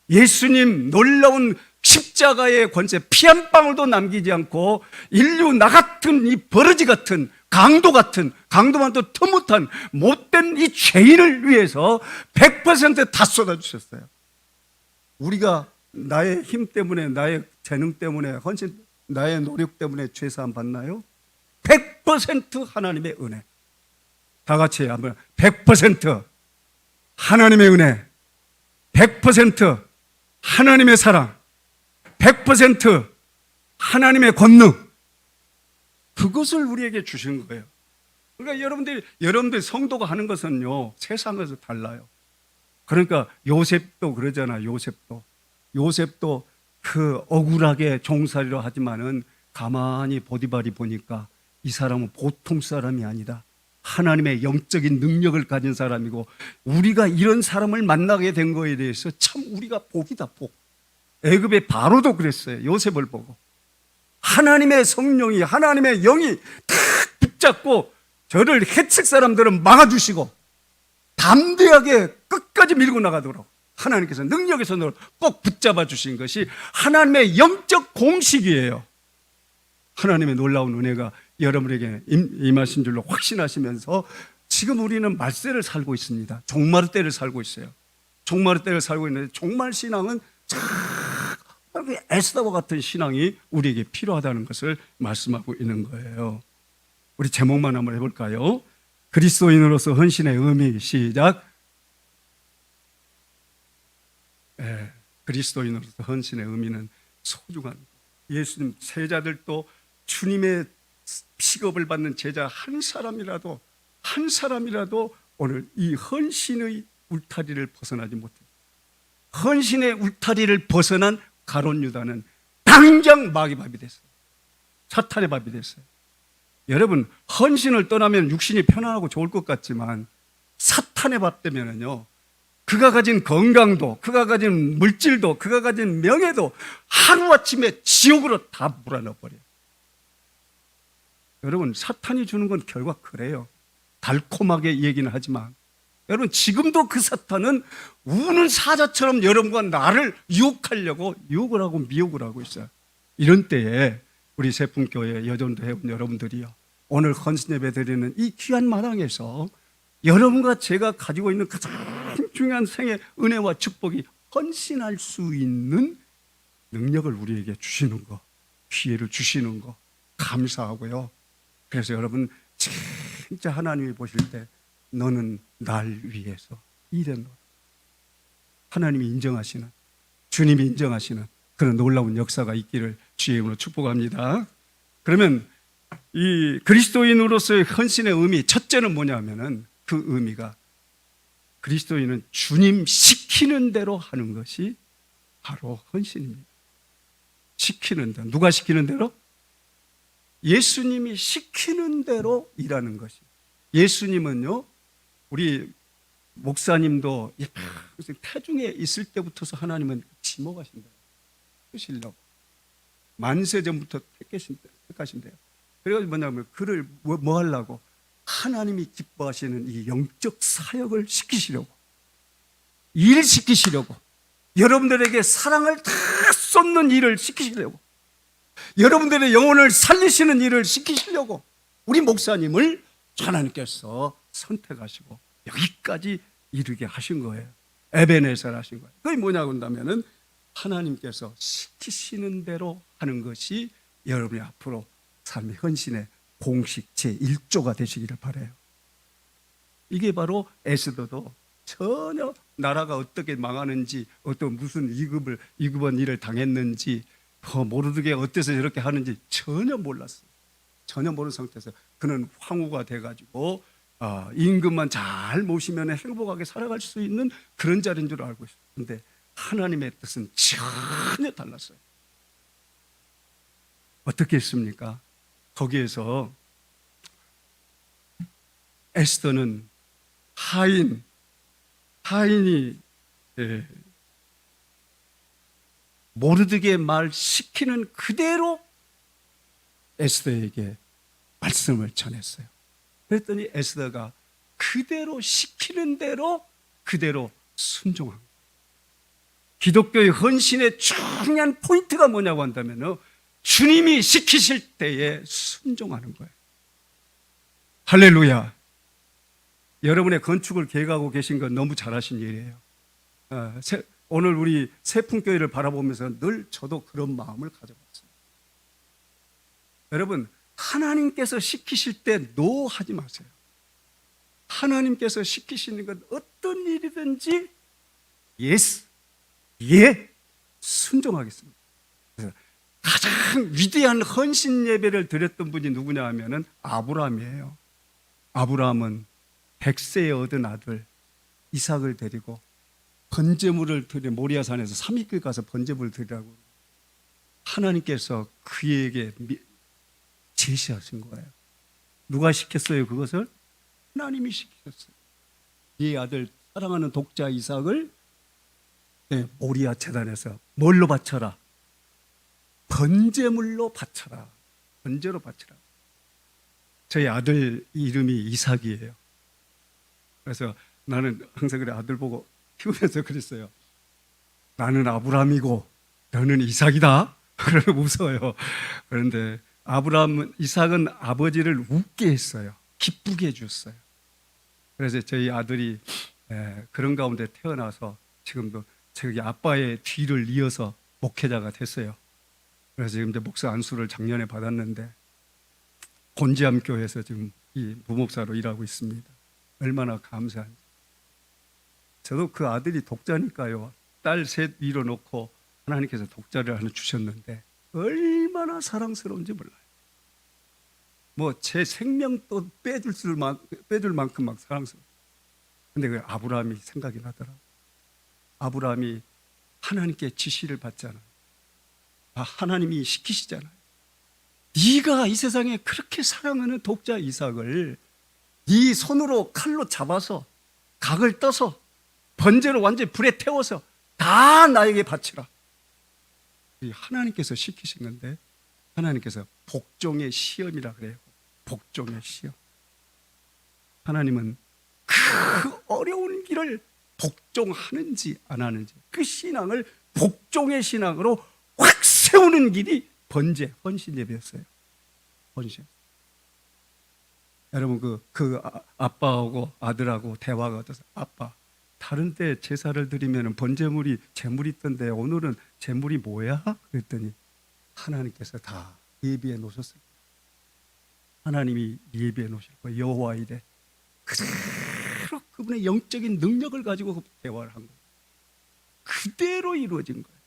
예수님 놀라운 십자가의 권세 피 한 방울도 남기지 않고 인류 나 같은 이 버러지 같은 강도만도 터못한 못된 이 죄인을 위해서 100% 다 쏟아주셨어요. 우리가 나의 힘 때문에 나의 재능 때문에 헌신 나의 노력 때문에 죄사함 받나요? 100% 하나님의 은혜. 다 같이 한번 100% 하나님의 은혜, 100% 하나님의 사랑, 100% 하나님의 권능, 그것을 우리에게 주신 거예요. 그러니까 여러분들 성도가 하는 것은요, 세상에서 달라요. 그러니까 요셉도 그러잖아. 요셉도 그 억울하게 종살이로 하지만은 가만히 보디발이 보니까 이 사람은 보통 사람이 아니다. 하나님의 영적인 능력을 가진 사람이고, 우리가 이런 사람을 만나게 된 거에 대해서 참 우리가 복이다, 복. 애굽의 바로도 그랬어요. 요셉을 보고 하나님의 성령이, 하나님의 영이 탁 붙잡고 저를 해책 사람들은 막아주시고 담대하게 끝까지 밀고 나가도록 하나님께서 능력의 손으로 꼭 붙잡아 주신 것이 하나님의 영적 공식이에요. 하나님의 놀라운 은혜가 여러분에게 임하신 줄로 확신하시면서 지금 우리는 말세를 살고 있습니다. 종말 때를 살고 있어요. 종말 때를 살고 있는데 종말 신앙은 참 에스더와 같은 신앙이 우리에게 필요하다는 것을 말씀하고 있는 거예요. 우리 제목만 한번 해볼까요? 그리스도인으로서 헌신의 의미. 시작. 그리스도인으로서 헌신의 의미는 소중한, 예수님 제자들도 주님의 픽업을 받는 제자 한 사람이라도 오늘 이 헌신의 울타리를 벗어나지 못해요. 헌신의 울타리를 벗어난 가룟 유다는 당장 마귀 밥이 됐어요. 사탄의 밥이 됐어요. 여러분, 헌신을 떠나면 육신이 편안하고 좋을 것 같지만 사탄의 밥 되면은요, 그가 가진 건강도, 그가 가진 물질도, 그가 가진 명예도 하루아침에 지옥으로 다 몰아넣어버려요. 여러분, 사탄이 주는 건 결과 그래요. 달콤하게 얘기는 하지만 여러분, 지금도 그 사탄은 우는 사자처럼 여러분과 나를 유혹하려고 유혹을 하고 미혹을 하고 있어요. 이런 때에 우리 세풍교회 여전도 해온 여러분들이요, 오늘 헌신 예배 드리는 이 귀한 마당에서 여러분과 제가 가지고 있는 가장 중요한 생의 은혜와 축복이 헌신할 수 있는 능력을 우리에게 주시는 거, 기회를 주시는 거 감사하고요. 그래서 여러분, 진짜 하나님이 보실 때 너는 날 위해서 일했노라, 하나님이 인정하시는, 주님이 인정하시는 그런 놀라운 역사가 있기를 주의 이름으로 축복합니다. 그러면 이 그리스도인으로서의 헌신의 의미, 첫째는 뭐냐면은 그 의미가 그리스도인은 주님 시키는 대로 하는 것이 바로 헌신입니다. 시키는 대로. 누가 시키는 대로? 예수님이 시키는 대로 일하는 것이. 예수님은요, 우리 목사님도 태중에 있을 때부터서 하나님은 지목하신다. 쓰시려고. 만세 전부터 택하신대요. 그래가지고 뭐냐면 그를 뭐 하려고? 하나님이 기뻐하시는 이 영적 사역을 시키시려고, 일 시키시려고, 여러분들에게 사랑을 다 쏟는 일을 시키시려고, 여러분들의 영혼을 살리시는 일을 시키시려고 우리 목사님을 하나님께서 선택하시고 여기까지 이르게 하신 거예요. 에베네셀 하신 거예요. 그게 뭐냐고 한다면은 하나님께서 시키시는 대로 하는 것이 여러분의 앞으로 삶의 헌신의 공식 제1조가 되시기를 바라요. 이게 바로 에스더도 전혀 나라가 어떻게 망하는지, 어떤 무슨 이급한 일을 당했는지, 모르드게 어때서 저렇게 하는지 전혀 몰랐어요. 전혀 모르는 상태에서 그는 황후가 돼가지고 임금만 잘 모시면 행복하게 살아갈 수 있는 그런 자리인 줄 알고 있어요. 그런데 하나님의 뜻은 전혀 달랐어요. 어떻게 했습니까? 거기에서 에스더는 하인이 모르드게 말 시키는 그대로 에스더에게 말씀을 전했어요. 그랬더니 에스더가 그대로 시키는 대로 그대로 순종한 거예요. 기독교의 헌신의 중요한 포인트가 뭐냐고 한다면 주님이 시키실 때에 순종하는 거예요. 할렐루야. 여러분의 건축을 계획하고 계신 건 너무 잘하신 일이에요. 오늘 우리 세풍교회를 바라보면서 늘 저도 그런 마음을 가져봤습니다. 여러분, 하나님께서 시키실 때 노 하지 마세요. 하나님께서 시키시는 건 어떤 일이든지 예스, 예, 순종하겠습니다. 가장 위대한 헌신 예배를 드렸던 분이 누구냐 하면은 아브라함이에요. 아브라함은 100세에 얻은 아들 이삭을 데리고 번제물을 드려 모리아산에서 3일길 가서 번제물을 드리라고 하나님께서 그에게 제시하신 거예요. 누가 시켰어요 그것을? 하나님이 시키셨어요. 이 아들 사랑하는 독자 이삭을 모리아 제단에서 뭘로 바쳐라? 번제물로 바쳐라. 번제로 바쳐라. 저희 아들 이름이 이삭이에요. 그래서 나는 항상 그래 아들 보고 키우면서 그랬어요. 나는 아브라함이고 너는 이삭이다. 그러면 무서워요. 그런데 이삭은 아버지를 웃게 했어요. 기쁘게 해줬어요. 그래서 저희 아들이 그런 가운데 태어나서 지금도 저기 아빠의 뒤를 이어서 목회자가 됐어요. 그래서 지금 이제 목사 안수를 작년에 받았는데 곤지암 교회에서 지금 이 부목사로 일하고 있습니다. 얼마나 감사한지. 저도 그 아들이 독자니까요. 딸 셋 밀어놓고 하나님께서 독자를 하나 주셨는데 얼마나 사랑스러운지 몰라요. 뭐 제 생명도 빼줄 만큼 막 사랑스러워. 근데 그 아브라함이 생각이 나더라. 아브라함이 하나님께 지시를 받잖아요. 하나님이 시키시잖아요. 네가 이 세상에 그렇게 사랑하는 독자 이삭을 네 손으로 칼로 잡아서 각을 떠서 번제로 완전히 불에 태워서 다 나에게 바치라. 하나님께서 시키신 건데 하나님께서 복종의 시험이라 그래요. 복종의 시험. 하나님은 그 어려운 길을 복종하는지 안 하는지 그 신앙을 복종의 신앙으로 확 세우는 길이 번제, 헌신 예배였어요. 헌신. 여러분 아빠하고 아들하고 대화가 어떠세요? 아빠, 다른 때 제사를 드리면 번제물이 제물이 있던데 오늘은 제물이 뭐야? 그랬더니 하나님께서 다 예비해 놓으셨어요. 하나님이 예비해 놓으실 거예요. 여호와 이래 그대로 그분의 영적인 능력을 가지고 대화를 한 거예요. 그대로 이루어진 거예요.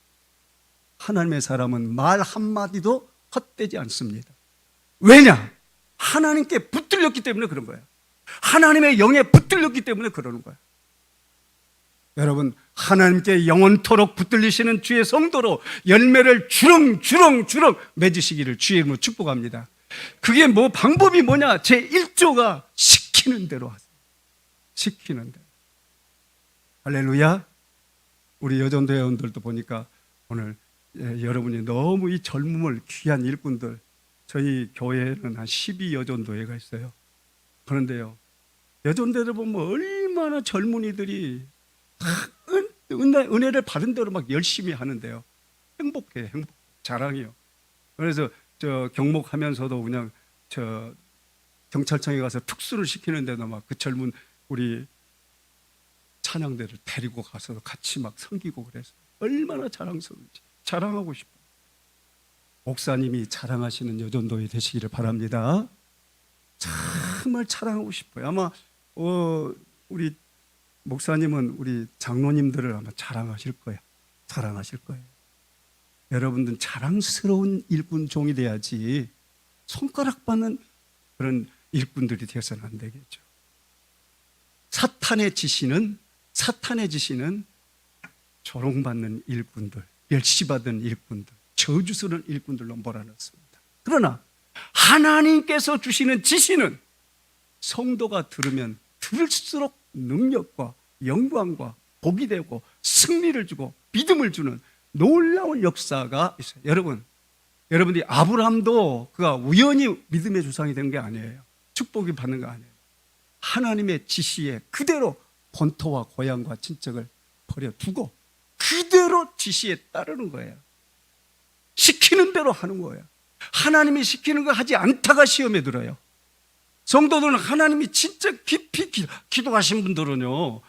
하나님의 사람은 말 한마디도 헛되지 않습니다. 왜냐? 하나님께 붙들렸기 때문에 그런 거예요. 하나님의 영에 붙들렸기 때문에 그러는 거예요. 여러분, 하나님께 영원토록 붙들리시는 주의 성도로 열매를 주렁주렁 맺으시기를 주의 이름으로 축복합니다. 그게 방법이 뭐냐? 제 1조가 시키는 대로 하세요. 시키는 대로. 할렐루야. 우리 여전도 회원들도 보니까 오늘 여러분이 너무 이 젊음을 귀한 일꾼들, 저희 교회에는 한 12여전도회가 있어요. 그런데요, 여전도를 보면 얼마나 젊은이들이 은혜를 받은 대로 막 열심히 하는데요. 행복해요. 자랑이요. 그래서 경목하면서도 그냥 경찰청에 가서 특수를 시키는데도 막 그 젊은 우리 찬양대를 데리고 가서 같이 막 섬기고 그래서 얼마나 자랑스러운지 자랑하고 싶어요. 목사님이 자랑하시는 여전도회 되시기를 바랍니다. 정말 자랑하고 싶어요. 아마 우리 목사님은 우리 장로님들을 아마 자랑하실 거예요. 자랑하실 거예요. 여러분들은 자랑스러운 일꾼 종이 돼야지 손가락 받는 그런 일꾼들이 되어서는 안 되겠죠. 사탄의 지시는 조롱받는 일꾼들, 멸시받은 일꾼들, 저주스러운 일꾼들로 몰아넣습니다. 그러나 하나님께서 주시는 지시는 성도가 들으면 들을수록 능력과 영광과 복이 되고 승리를 주고 믿음을 주는 놀라운 역사가 있어요. 여러분들이 아브라함도 그가 우연히 믿음의 조상이 된 게 아니에요. 축복이 받는 거 아니에요. 하나님의 지시에 그대로 본토와 고향과 친척을 버려두고 그대로 지시에 따르는 거예요. 시키는 대로 하는 거예요. 하나님이 시키는 거 하지 않다가 시험에 들어요. 성도들은 하나님이 진짜 깊이 기도하신 분들은요,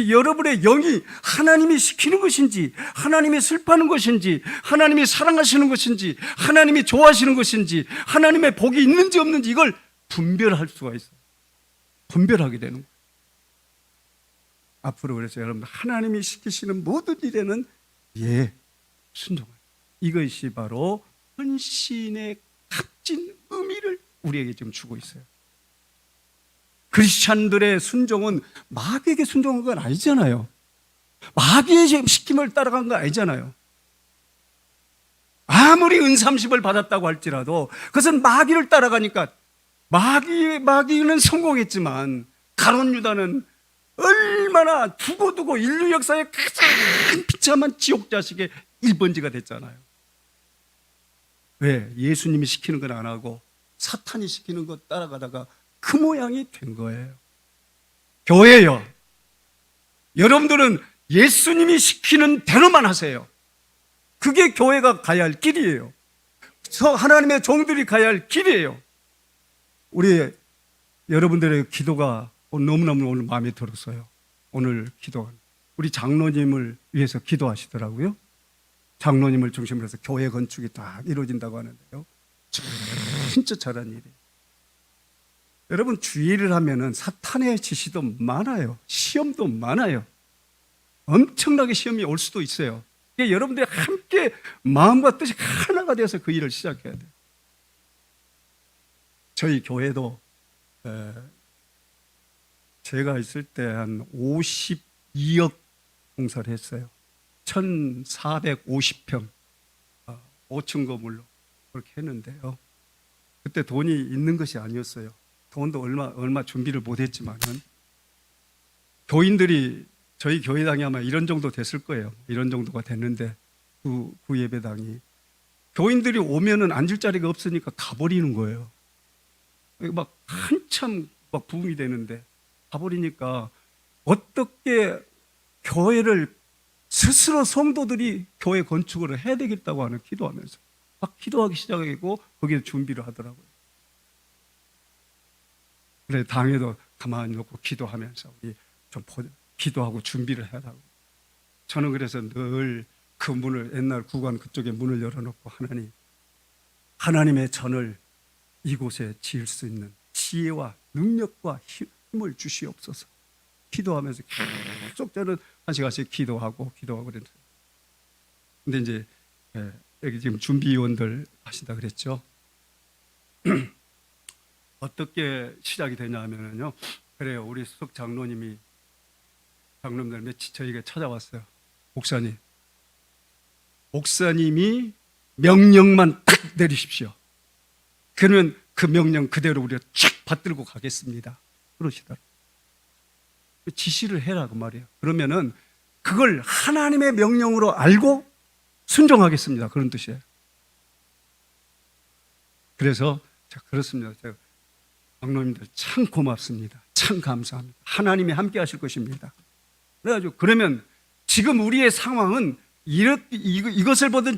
여러분의 영이 하나님이 시키는 것인지, 하나님이 슬퍼하는 것인지, 하나님이 사랑하시는 것인지, 하나님이 좋아하시는 것인지, 하나님의 복이 있는지 없는지 이걸 분별할 수가 있어요. 분별하게 되는 거예요. 앞으로 그래서 여러분 하나님이 시키시는 모든 일에는 순종하는, 이것이 바로 헌신의 값진 의미를 우리에게 지금 주고 있어요. 크리스찬들의 순종은 마귀에게 순종한 건 아니잖아요. 마귀의 시킴을 따라간 건 아니잖아요. 아무리 은삼십을 받았다고 할지라도 그것은 마귀를 따라가니까 마귀는 성공했지만 가룟 유다는 얼마나 두고두고 인류 역사의 가장 비참한 지옥 자식의 1번지가 됐잖아요. 왜? 예수님이 시키는 건 안 하고 사탄이 시키는 거 따라가다가 그 모양이 된 거예요. 교회요, 여러분들은 예수님이 시키는 대로만 하세요. 그게 교회가 가야 할 길이에요. 하나님의 종들이 가야 할 길이에요. 우리 여러분들의 기도가 너무너무 오늘 마음에 들었어요. 오늘 기도가 우리 장로님을 위해서 기도하시더라고요. 장로님을 중심으로 해서 교회 건축이 다 이루어진다고 하는데요. 진짜 잘한 일이에요. 여러분, 주의를 하면은 사탄의 지시도 많아요. 시험도 많아요. 엄청나게 시험이 올 수도 있어요. 그러니까 여러분들이 함께 마음과 뜻이 하나가 되어서 그 일을 시작해야 돼요. 저희 교회도 제가 있을 때 한 52억 공사를 했어요. 1,450평 5층 건물로 그렇게 했는데요. 그때 돈이 있는 것이 아니었어요. 돈도 얼마 준비를 못했지만은 교인들이 저희 교회당이 아마 이런 정도 됐을 거예요. 이런 정도가 됐는데 그 예배당이 교인들이 오면은 앉을 자리가 없으니까 가버리는 거예요. 막 한참 막 부흥이 되는데 가버리니까 어떻게 교회를 스스로 성도들이 교회 건축을 해야 되겠다고 하는 기도하면서 막 기도하기 시작하고 거기에 준비를 하더라고요. 그래 당에도 가만히 놓고 기도하면서 우리 좀 기도하고 준비를 해라고. 저는 그래서 늘 그 문을 옛날 구간 그쪽에 문을 열어놓고 하나님의 전을 이곳에 지을 수 있는 지혜와 능력과 힘을 주시옵소서. 기도하면서 계속 저는 한 시간씩 기도하고 그랬어요. 근데 이제 여기 지금 준비위원들 하신다 그랬죠. 어떻게 시작이 되냐면요. 그래요. 우리 수석 장로님들 며칠 저에게 찾아왔어요. 목사님이 명령만 딱 내리십시오. 그러면 그 명령 그대로 우리가 쫙 받들고 가겠습니다. 그러시더라고요. 지시를 해라 그 말이에요. 그러면은 그걸 하나님의 명령으로 알고 순종하겠습니다. 그런 뜻이에요. 그래서 그렇습니다. 제가 장로님들 참 고맙습니다. 참 감사합니다. 하나님이 함께 하실 것입니다. 그래가지고 그러면 지금 우리의 상황은 이것을 보든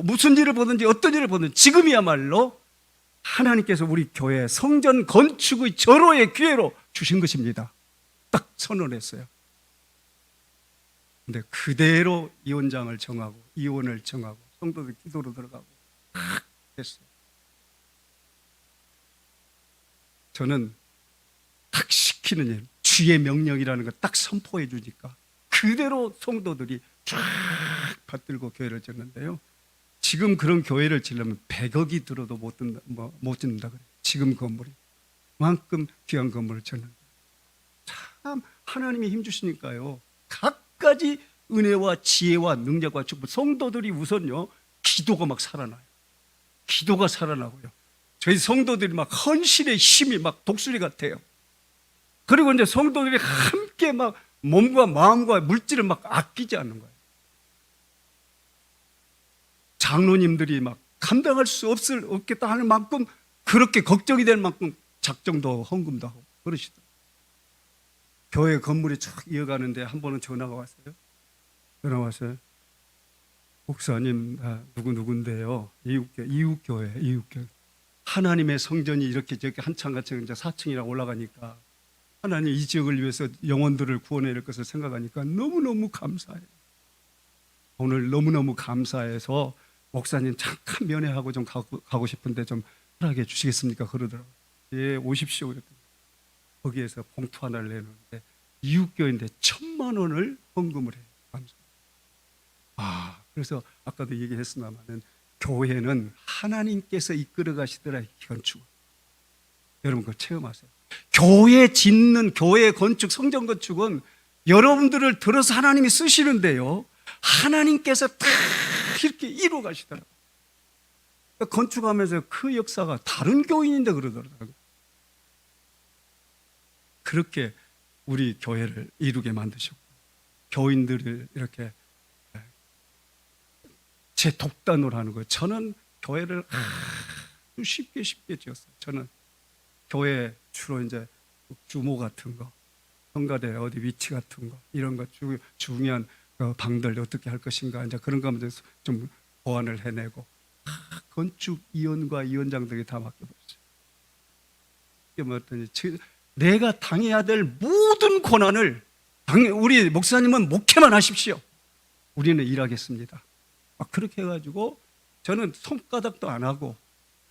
무슨 일을 보든지 어떤 일을 보든 지금이야말로 하나님께서 우리 교회 성전 건축의 절호의 기회로 주신 것입니다. 딱 선언했어요. 근데 그대로 이원장을 정하고 이원을 정하고 성도들 기도로 들어가고 했어요. 저는 딱 시키는 일, 주의 명령이라는 걸 딱 선포해 주니까 그대로 성도들이 쫙 받들고 교회를 짓는데요. 지금 그런 교회를 지려면 100억이 들어도 못 짓는다 그래요. 지금 건물이 그만큼 귀한 건물을 짓는다. 참 하나님이 힘 주시니까요. 각가지 은혜와 지혜와 능력과 축복. 성도들이 우선요 기도가 막 살아나요. 기도가 살아나고요. 저희 성도들이 막 헌신의 힘이 막 독수리 같아요. 그리고 이제 성도들이 함께 막 몸과 마음과 물질을 막 아끼지 않는 거예요. 장로님들이 막 감당할 수 없겠다 하는 만큼 그렇게 걱정이 될 만큼 작정도 헌금도 하고 그러시더라고요. 교회 건물이 쭉 이어가는데 한 번은 전화가 왔어요. 전화 왔어요. 목사님, 누군데요? 이웃교회. 하나님의 성전이 이렇게 저렇게 한층 이제 4층이라고 올라가니까 하나님 이 지역을 위해서 영혼들을 구원해낼 것을 생각하니까 너무너무 감사해요. 오늘 너무너무 감사해서 목사님 잠깐 면회하고 좀 가고 싶은데 좀 허락해 주시겠습니까? 그러더라고요. 예, 오십시오. 그랬더니 거기에서 봉투 하나를 내놓는데 이웃교회인데 1,000만 원을 헌금을 해요. 감사합니다. 그래서 아까도 얘기했습니다마는 교회는 하나님께서 이끌어 가시더라 건축. 여러분 그걸 체험하세요. 교회 짓는 교회 건축, 성전 건축은 여러분들을 들어서 하나님이 쓰시는데요. 하나님께서 다 이렇게 이루어 가시더라고요. 건축하면서 그 역사가 다른 교인인데 그러더라고요. 그렇게 우리 교회를 이루게 만드셨고 교인들을 이렇게 제 독단으로 하는 거예요. 저는 교회를 아주 쉽게 지었어요. 저는 교회 주로 이제 규모 같은 거, 성가대 어디 위치 같은 거 이런 거 중요한 방들 어떻게 할 것인가 이제 그런 거 좀 보완을 해내고 건축 위원과 위원장들이 다 맡겨버렸어요. 이게 뭐였더니 내가 당해야 될 모든 고난을 우리 목사님은 목회만 하십시오. 우리는 일하겠습니다. 막 그렇게 해가지고 저는 손가락도 안 하고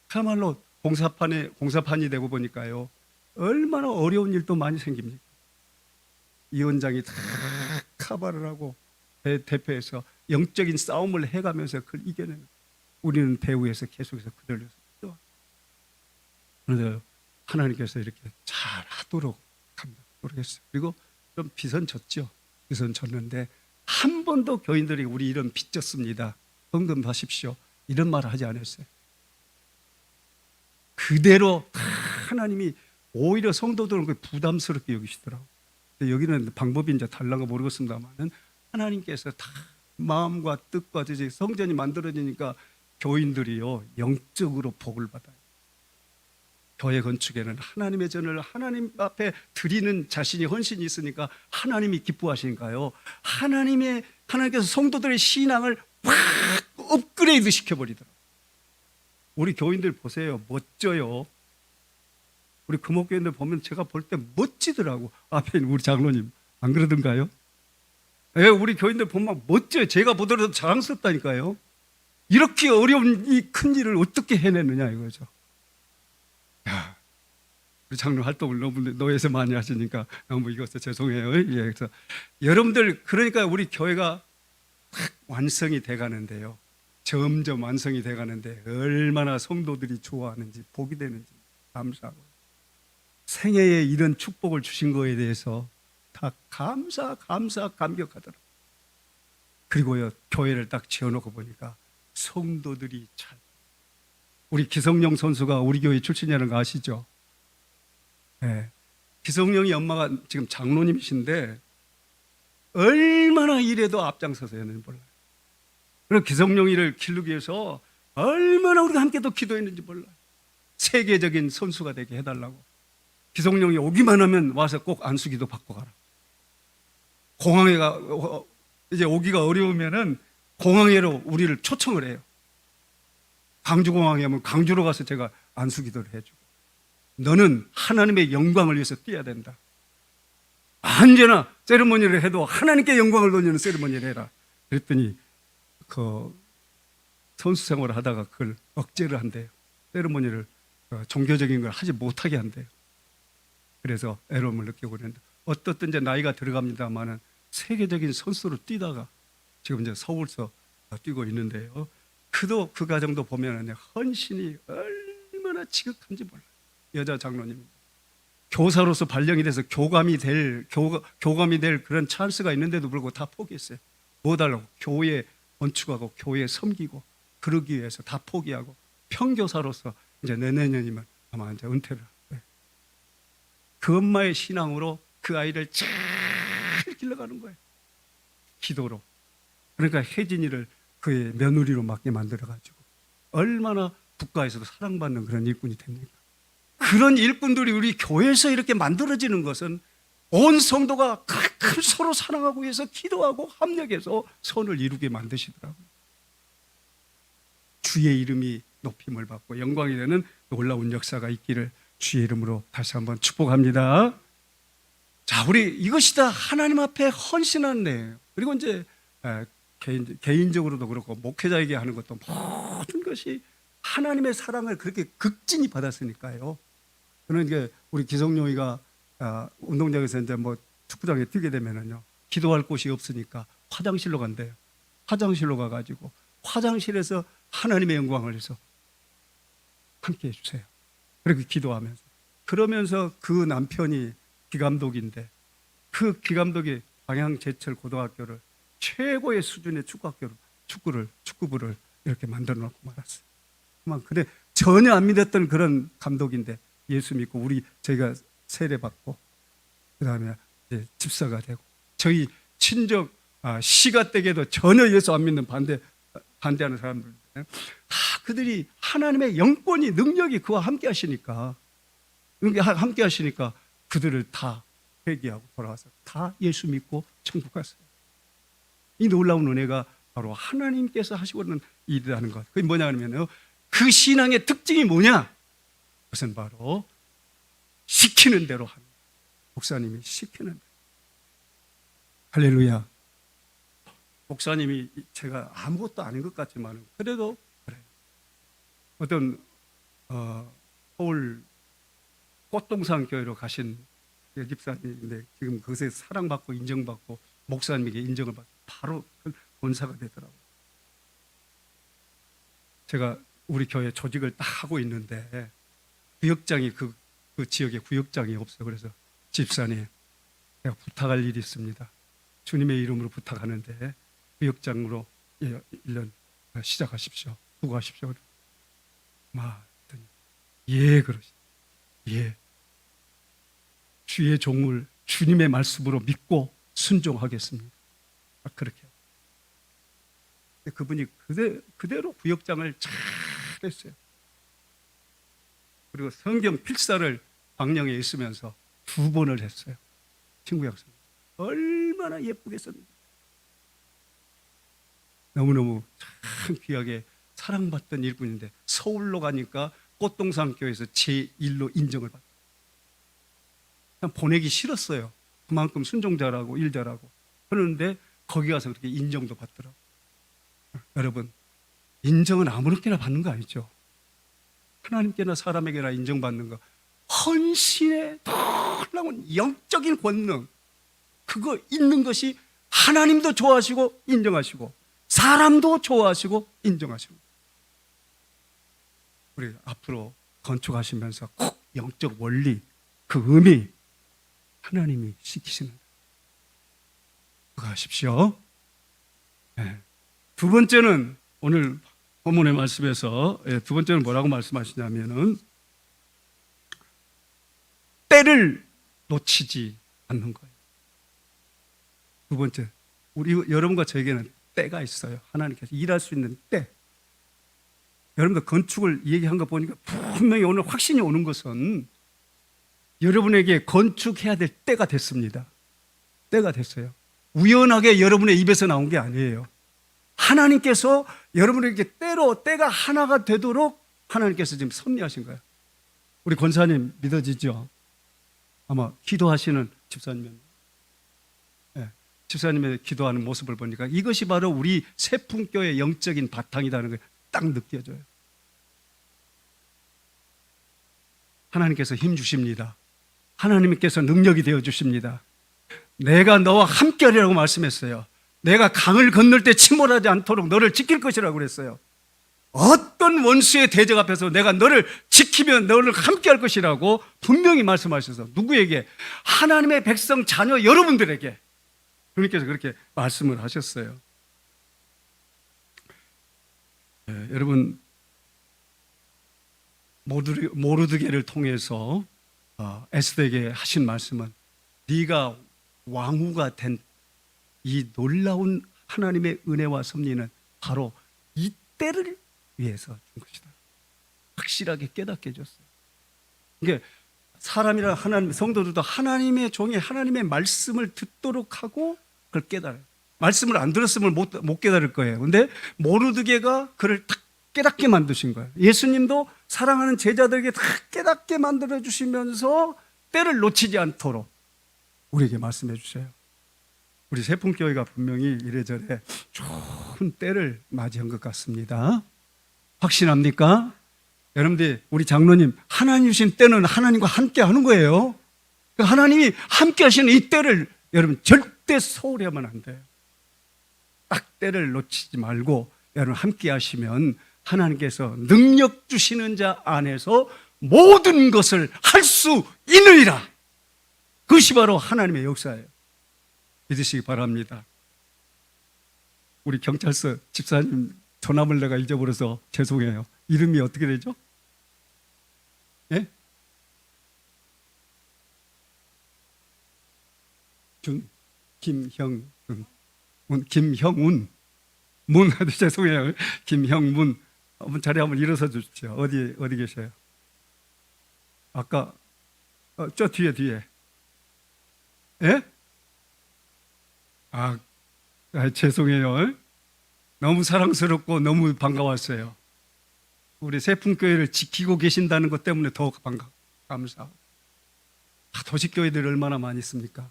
그야말로 공사판이 되고 보니까요 얼마나 어려운 일도 많이 생깁니까? 위원장이 다 카바를 하고 대표해서 영적인 싸움을 해가면서 그걸 이겨내는 우리는 배후에서 계속해서 그들려서 그런데 하나님께서 이렇게 잘 하도록 노력했어요. 그리고 좀 비선 졌죠. 비선 졌는데 한 번도 교인들이 우리 이런 빚 졌습니다. 헌금하십시오. 이런 말을 하지 않았어요. 그대로 하나님이 오히려 성도들은 부담스럽게 여기시더라고요. 여기는 방법이 이제 달라고 모르겠습니다만은 하나님께서 다 마음과 뜻과 뜻이 성전이 만들어지니까 교인들이요 영적으로 복을 받아요. 교회 건축에는 하나님의 전을 하나님 앞에 드리는 자신이 헌신이 있으니까 하나님이 기뻐하시니까요. 하나님께서 성도들의 신앙을 확 업그레이드 시켜버리더라고요. 우리 교인들 보세요. 멋져요. 우리 금옥교인들 보면 제가 볼 때 멋지더라고. 앞에 있는 우리 장로님 안 그러던가요? 예, 우리 교인들 보면 멋져요. 제가 보더라도 자랑스럽다니까요. 이렇게 어려운 이 큰 일을 어떻게 해내느냐 이거죠. 야, 우리 장로 활동을 너무 노예에서 많이 하시니까 너무 이것도 죄송해요. 예, 그래서 여러분들 그러니까 우리 교회가 완성이 돼가는데요. 점점 완성이 돼가는데 얼마나 성도들이 좋아하는지 복이 되는지 감사하고 생애에 이런 축복을 주신 거에 대해서 다 감격하더라고요. 그리고요 교회를 딱 지어놓고 보니까 성도들이 잘 우리 기성용 선수가 우리 교회 출신이라는 거 아시죠? 네. 기성용이 엄마가 지금 장로님이신데 얼마나 일해도 앞장서서 했는지 몰라요. 그리고 기성용이를 기르기 위해서 얼마나 우리가 함께 또 기도했는지 몰라요. 세계적인 선수가 되게 해달라고. 기성용이 오기만 하면 와서 꼭 안수기도 받고 가라. 공항에 이제 오기가 어려우면은 공항에로 우리를 초청을 해요. 광주공항에 오면 광주로 가서 제가 안수기도를 해주고 너는 하나님의 영광을 위해서 뛰어야 된다. 언제나 세리머니를 해도 하나님께 영광을 돌리는 세리머니를 해라. 그랬더니 그 선수 생활을 하다가 그걸 억제를 한대요. 세리머니를 종교적인 걸 하지 못하게 한대요. 그래서 애로움을 느끼고 그랬는데 어떻든 이제 나이가 들어갑니다만은 세계적인 선수로 뛰다가 지금 이제 서울서 뛰고 있는데요. 그 과정도 보면은 헌신이 얼마나 지극한지 몰라요. 여자 장로님 교사로서 발령이 돼서 교감이 될 그런 찬스가 있는데도 불구하고 다 포기했어요. 뭐 달라고? 교회 건축하고 교회 섬기고 그러기 위해서 다 포기하고 평교사로서 이제 내년이면 아마 이제 은퇴를 할 거예요. 그 엄마의 신앙으로 그 아이를 잘 길러가는 거예요. 기도로. 그러니까 혜진이를 그의 며느리로 맡게 만들어가지고 얼마나 국가에서도 사랑받는 그런 일꾼이 됩니까? 그런 일꾼들이 우리 교회에서 이렇게 만들어지는 것은 온 성도가 가끔 서로 사랑하고 해서 기도하고 합력해서 선을 이루게 만드시더라고요. 주의 이름이 높임을 받고 영광이 되는 놀라운 역사가 있기를 주의 이름으로 다시 한번 축복합니다. 자, 우리 이것이 다 하나님 앞에 헌신한 내 그리고 이제 개인적으로도 그렇고 목회자에게 하는 것도 모든 것이 하나님의 사랑을 그렇게 극진히 받았으니까요. 그러니까 우리 기성용이가 운동장에서 이제 뭐 축구장에 뛰게 되면은요 기도할 곳이 없으니까 화장실로 간대요. 화장실로 가가지고 화장실에서 하나님의 영광을 위해서 함께 해주세요. 그렇게 기도하면서 그러면서 그 남편이 기감독인데 그 기감독이 방향제철 고등학교를 최고의 수준의 축구부를 이렇게 만들어 놓고 말았어요. 근데 전혀 안 믿었던 그런 감독인데 예수 믿고 저희가 세례받고 그다음에 이제 집사가 되고, 저희 친족 시가댁에도 전혀 예수 안 믿는 반대하는 사람들, 다 그들이 하나님의 영권이, 능력이 그와 함께 하시니까 그들을 다 회개하고 돌아와서 다 예수 믿고 천국 갔어요. 이 놀라운 은혜가 바로 하나님께서 하시고 있는 일이라는 것. 그게 뭐냐 하면요, 그 신앙의 특징이 뭐냐? 그것은 바로 시키는 대로 하는, 목사님이 시키는 대로. 할렐루야. 목사님이 제가 아무것도 아닌 것 같지만 그래도 그래요. 어떤 서울 꽃동산 교회로 가신 집사님인데 지금 그것에 사랑받고 인정받고 목사님에게 인정을 받고 바로 본사가 되더라고요. 제가 우리 교회 조직을 딱 하고 있는데 구역장이 그 지역에 구역장이 없어요. 그래서 집사님, 내가 부탁할 일이 있습니다. 주님의 이름으로 부탁하는데 구역장으로 1년 시작하십시오. 수고하십시오. 예, 그러시. 예. 주의 종을 주님의 말씀으로 믿고 순종하겠습니다. 그렇게. 그분이 그대로 구역장을 잘 했어요. 그리고 성경 필사를 광명에 있으면서 2번을 했어요. 친구 약속. 얼마나 예쁘게 썼는지. 너무너무 참 귀하게 사랑받던 일꾼인데 서울로 가니까 꽃동산 교회에서 제1로 인정을 받았어요. 그냥 보내기 싫었어요. 그만큼 순종 잘하고 일 잘하고. 그런데 거기 가서 그렇게 인정도 받더라고요. 여러분, 인정은 아무렇게나 받는 거 아니죠. 하나님께나 사람에게나 인정받는 거, 헌신의 놀라운 영적인 권능, 그거 있는 것이 하나님도 좋아하시고 인정하시고 사람도 좋아하시고 인정하시고. 우리 앞으로 건축하시면서 꼭 영적 원리, 그 의미 하나님이 시키시는 그거 하십시오. 네. 두 번째는 오늘 본문의 말씀에서 두 번째는 뭐라고 말씀하시냐면은 때를 놓치지 않는 거예요. 두 번째, 우리 여러분과 저에게는 때가 있어요. 하나님께서 일할 수 있는 때. 여러분들 건축을 얘기한 거 보니까 분명히 오늘 확신이 오는 것은 여러분에게 건축해야 될 때가 됐습니다. 때가 됐어요. 우연하게 여러분의 입에서 나온 게 아니에요. 하나님께서 여러분에게 때가 하나가 되도록 하나님께서 지금 섭리하신 거예요. 우리 권사님 믿어지죠? 아마 기도하시는 집사님, 집사님의 기도하는 모습을 보니까 이것이 바로 우리 세풍교의 영적인 바탕이라는 걸 딱 느껴져요. 하나님께서 힘 주십니다. 하나님께서 능력이 되어 주십니다. 내가 너와 함께하리라고 말씀했어요. 내가 강을 건널 때 침몰하지 않도록 너를 지킬 것이라고 그랬어요. 어떤 원수의 대적 앞에서 내가 너를 지키면 너를 함께할 것이라고 분명히 말씀하셔서 누구에게? 하나님의 백성 자녀 여러분들에게 주님께서 그렇게 말씀을 하셨어요. 여러분, 모르드게를 통해서 에스더에게 하신 말씀은 네가 왕후가 된 이 놀라운 하나님의 은혜와 섭리는 바로 이 때를 위해서 준 것이다. 확실하게 깨닫게 해줬어요. 이게 사람이나 하나님, 성도들도 하나님의 종이 하나님의 말씀을 듣도록 하고 그걸 깨달아요. 말씀을 안 들었으면 못 깨달을 거예요. 근데 모르드게가 그를 딱 깨닫게 만드신 거예요. 예수님도 사랑하는 제자들에게 다 깨닫게 만들어 주시면서 때를 놓치지 않도록 우리에게 말씀해 주셔요. 우리 세풍교회가 분명히 이래저래 좋은 때를 맞이한 것 같습니다. 확신합니까? 여러분들, 우리 장로님, 하나님 주신 때는 하나님과 함께 하는 거예요. 하나님이 함께 하시는 이 때를 여러분 절대 소홀히 하면 안 돼요. 딱 때를 놓치지 말고 여러분 함께 하시면 하나님께서 능력 주시는 자 안에서 모든 것을 할 수 있느니라. 그것이 바로 하나님의 역사예요. 믿으시기 바랍니다. 우리 경찰서 집사님 전함을 내가 잊어버려서 죄송해요. 이름이 어떻게 되죠? 예? 김형운, 김형운, 문, 죄송해요. 김형문. 한번 자리 한번 일어서 주십시오. 어디 계셔요? 아까, 저 뒤에. 예? 죄송해요. 너무 사랑스럽고 너무 반가웠어요. 우리 세풍교회를 지키고 계신다는 것 때문에 더 감사하고. 도시교회들이 얼마나 많이 있습니까?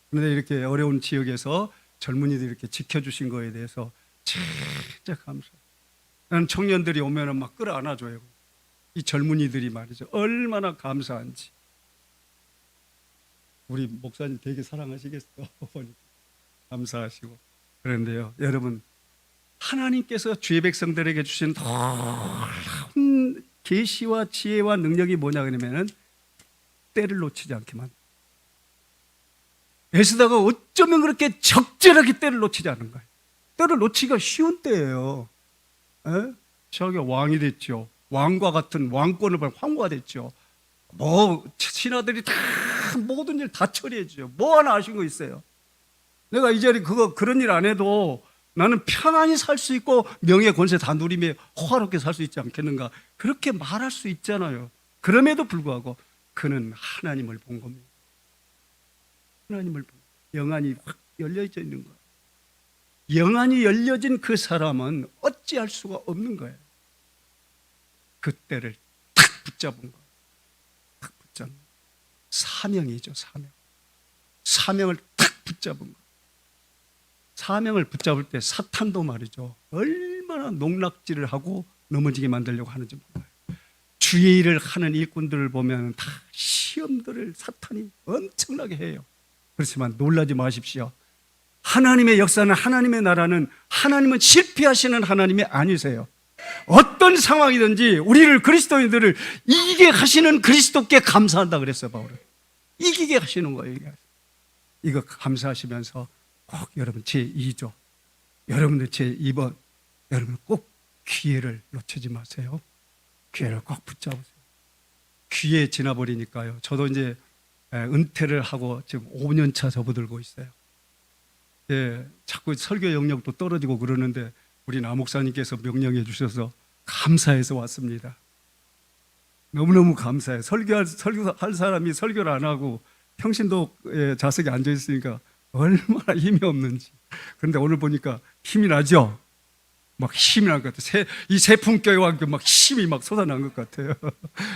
그런데 이렇게 어려운 지역에서 젊은이들이 이렇게 지켜주신 거에 대해서 진짜 감사해요. 나는 청년들이 오면은 막 끌어안아줘요. 이 젊은이들이 말이죠. 얼마나 감사한지. 우리 목사님 되게 사랑하시겠어. 보니까. 감사하시고. 그런데요, 여러분, 하나님께서 주의 백성들에게 주신 놀라운 계시와 지혜와 능력이 뭐냐 그러면은 때를 놓치지 않게만. 에스더가 어쩌면 그렇게 적절하게 때를 놓치지 않은 거예요. 때를 놓치기가 쉬운 때예요. 자기가 왕이 됐죠. 왕과 같은 왕권을 받은 황후가 됐죠. 신하들이 다 모든 일 다 처리해줘요. 뭐 하나 아쉬운 거 있어요? 내가 이 자리 그런 일 안 해도 나는 편안히 살 수 있고 명예 권세 다 누리며 호화롭게 살 수 있지 않겠는가? 그렇게 말할 수 있잖아요. 그럼에도 불구하고 그는 하나님을 본 겁니다. 하나님을 본 영안이 확 열려져 있는 거예요. 영안이 열려진 그 사람은 어찌할 수가 없는 거예요. 그 때를 탁 붙잡은 거예요. 탁 붙잡는 거예요. 사명이죠, 사명. 사명을 탁 붙잡은 거예요. 사명을 붙잡을 때 사탄도 말이죠. 얼마나 농락질을 하고 넘어지게 만들려고 하는지 몰라요. 주의 일을 하는 일꾼들을 보면 다 시험들을 사탄이 엄청나게 해요. 그렇지만 놀라지 마십시오. 하나님의 역사는, 하나님의 나라는, 하나님은 실패하시는 하나님이 아니세요. 어떤 상황이든지 우리를, 그리스도인들을 이기게 하시는 그리스도께 감사한다 그랬어요, 바울은. 이기게 하시는 거예요. 이거 감사하시면서 꼭 여러분 제2조, 여러분들 제2번, 여러분 꼭 기회를 놓치지 마세요. 기회를 꼭 붙잡으세요. 기회 지나버리니까요. 저도 이제 은퇴를 하고 지금 5년 차 접어들고 있어요. 자꾸 설교 영역도 떨어지고 그러는데 우리 나 목사님께서 명령해 주셔서 감사해서 왔습니다. 너무너무 감사해요. 설교할 사람이 설교를 안 하고 평신도에 좌석에 앉아 있으니까 얼마나 힘이 없는지. 그런데 오늘 보니까 힘이 나죠? 막 힘이 난 것 같아요. 이 세풍교회와 막 힘이 막 솟아난 것 같아요.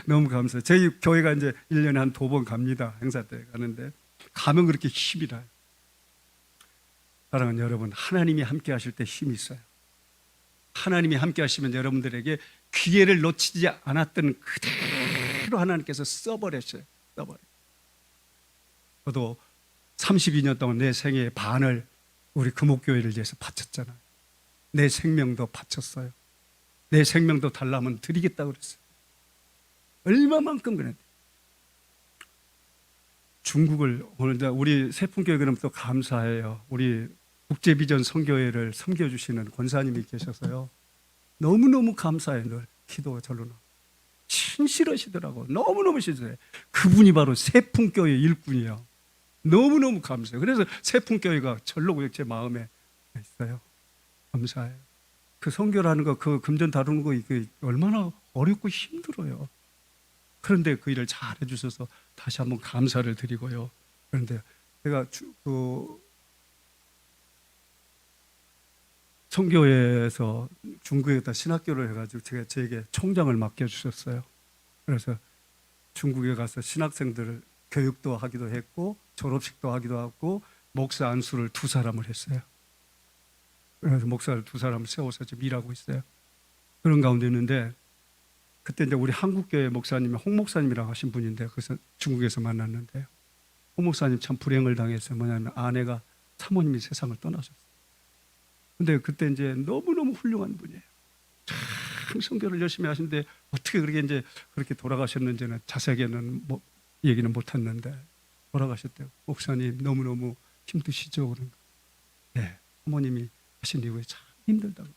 너무 감사해요. 저희 교회가 이제 1년에 한 2번 갑니다. 행사 때 가는데 가면 그렇게 힘이 나요. 사랑하는 여러분, 하나님이 함께 하실 때 힘이 있어요. 하나님이 함께 하시면 여러분들에게 기회를 놓치지 않았던 그대로 하나님께서 써버렸어요. 저도 32년 동안 내 생애의 반을 우리 금옥교회를 위해서 바쳤잖아요. 내 생명도 바쳤어요. 내 생명도 달라면 드리겠다고 그랬어요. 얼마만큼 그랬는데. 중국을 오늘 우리 세풍교회 그럼 또 감사해요. 우리 국제비전 선교회를 섬겨주시는 권사님이 계셔서요. 너무너무 감사해요. 늘 기도가 절로 나. 친실하시더라고. 너무너무 친실해. 그분이 바로 세풍교회 일꾼이에요. 너무너무 감사해요. 그래서 세풍교회가 절로 제 마음에 있어요. 감사해요. 그 선교라는 거, 그 금전 다루는 거 이게 얼마나 어렵고 힘들어요. 그런데 그 일을 잘 해주셔서 다시 한번 감사를 드리고요. 그런데 제가 선교회에서 중국에다 신학교를 해가지고 제게 총장을 맡겨주셨어요. 그래서 중국에 가서 신학생들을 교육도 하기도 했고 졸업식도 하기도 하고 목사 안수를 2사람을 했어요. 그래서 목사를 2사람을 세워서 지금 일하고 있어요. 그런 가운데 있는데 그때 이제 우리 한국교회 목사님이 홍 목사님이라고 하신 분인데 그래서 중국에서 만났는데요. 홍 목사님 참 불행을 당했어요. 뭐냐면 아내가 사모님이 세상을 떠나셨어요. 근데 그때 이제 너무너무 훌륭한 분이에요. 참 선교를 열심히 하시는데 어떻게 그렇게 돌아가셨는지는 자세하게는 얘기는 못했는데 돌아가셨대요. 목사님 너무너무 힘드시죠? 그런 거. 네, 사모님이 하신 이후에 참 힘들다고.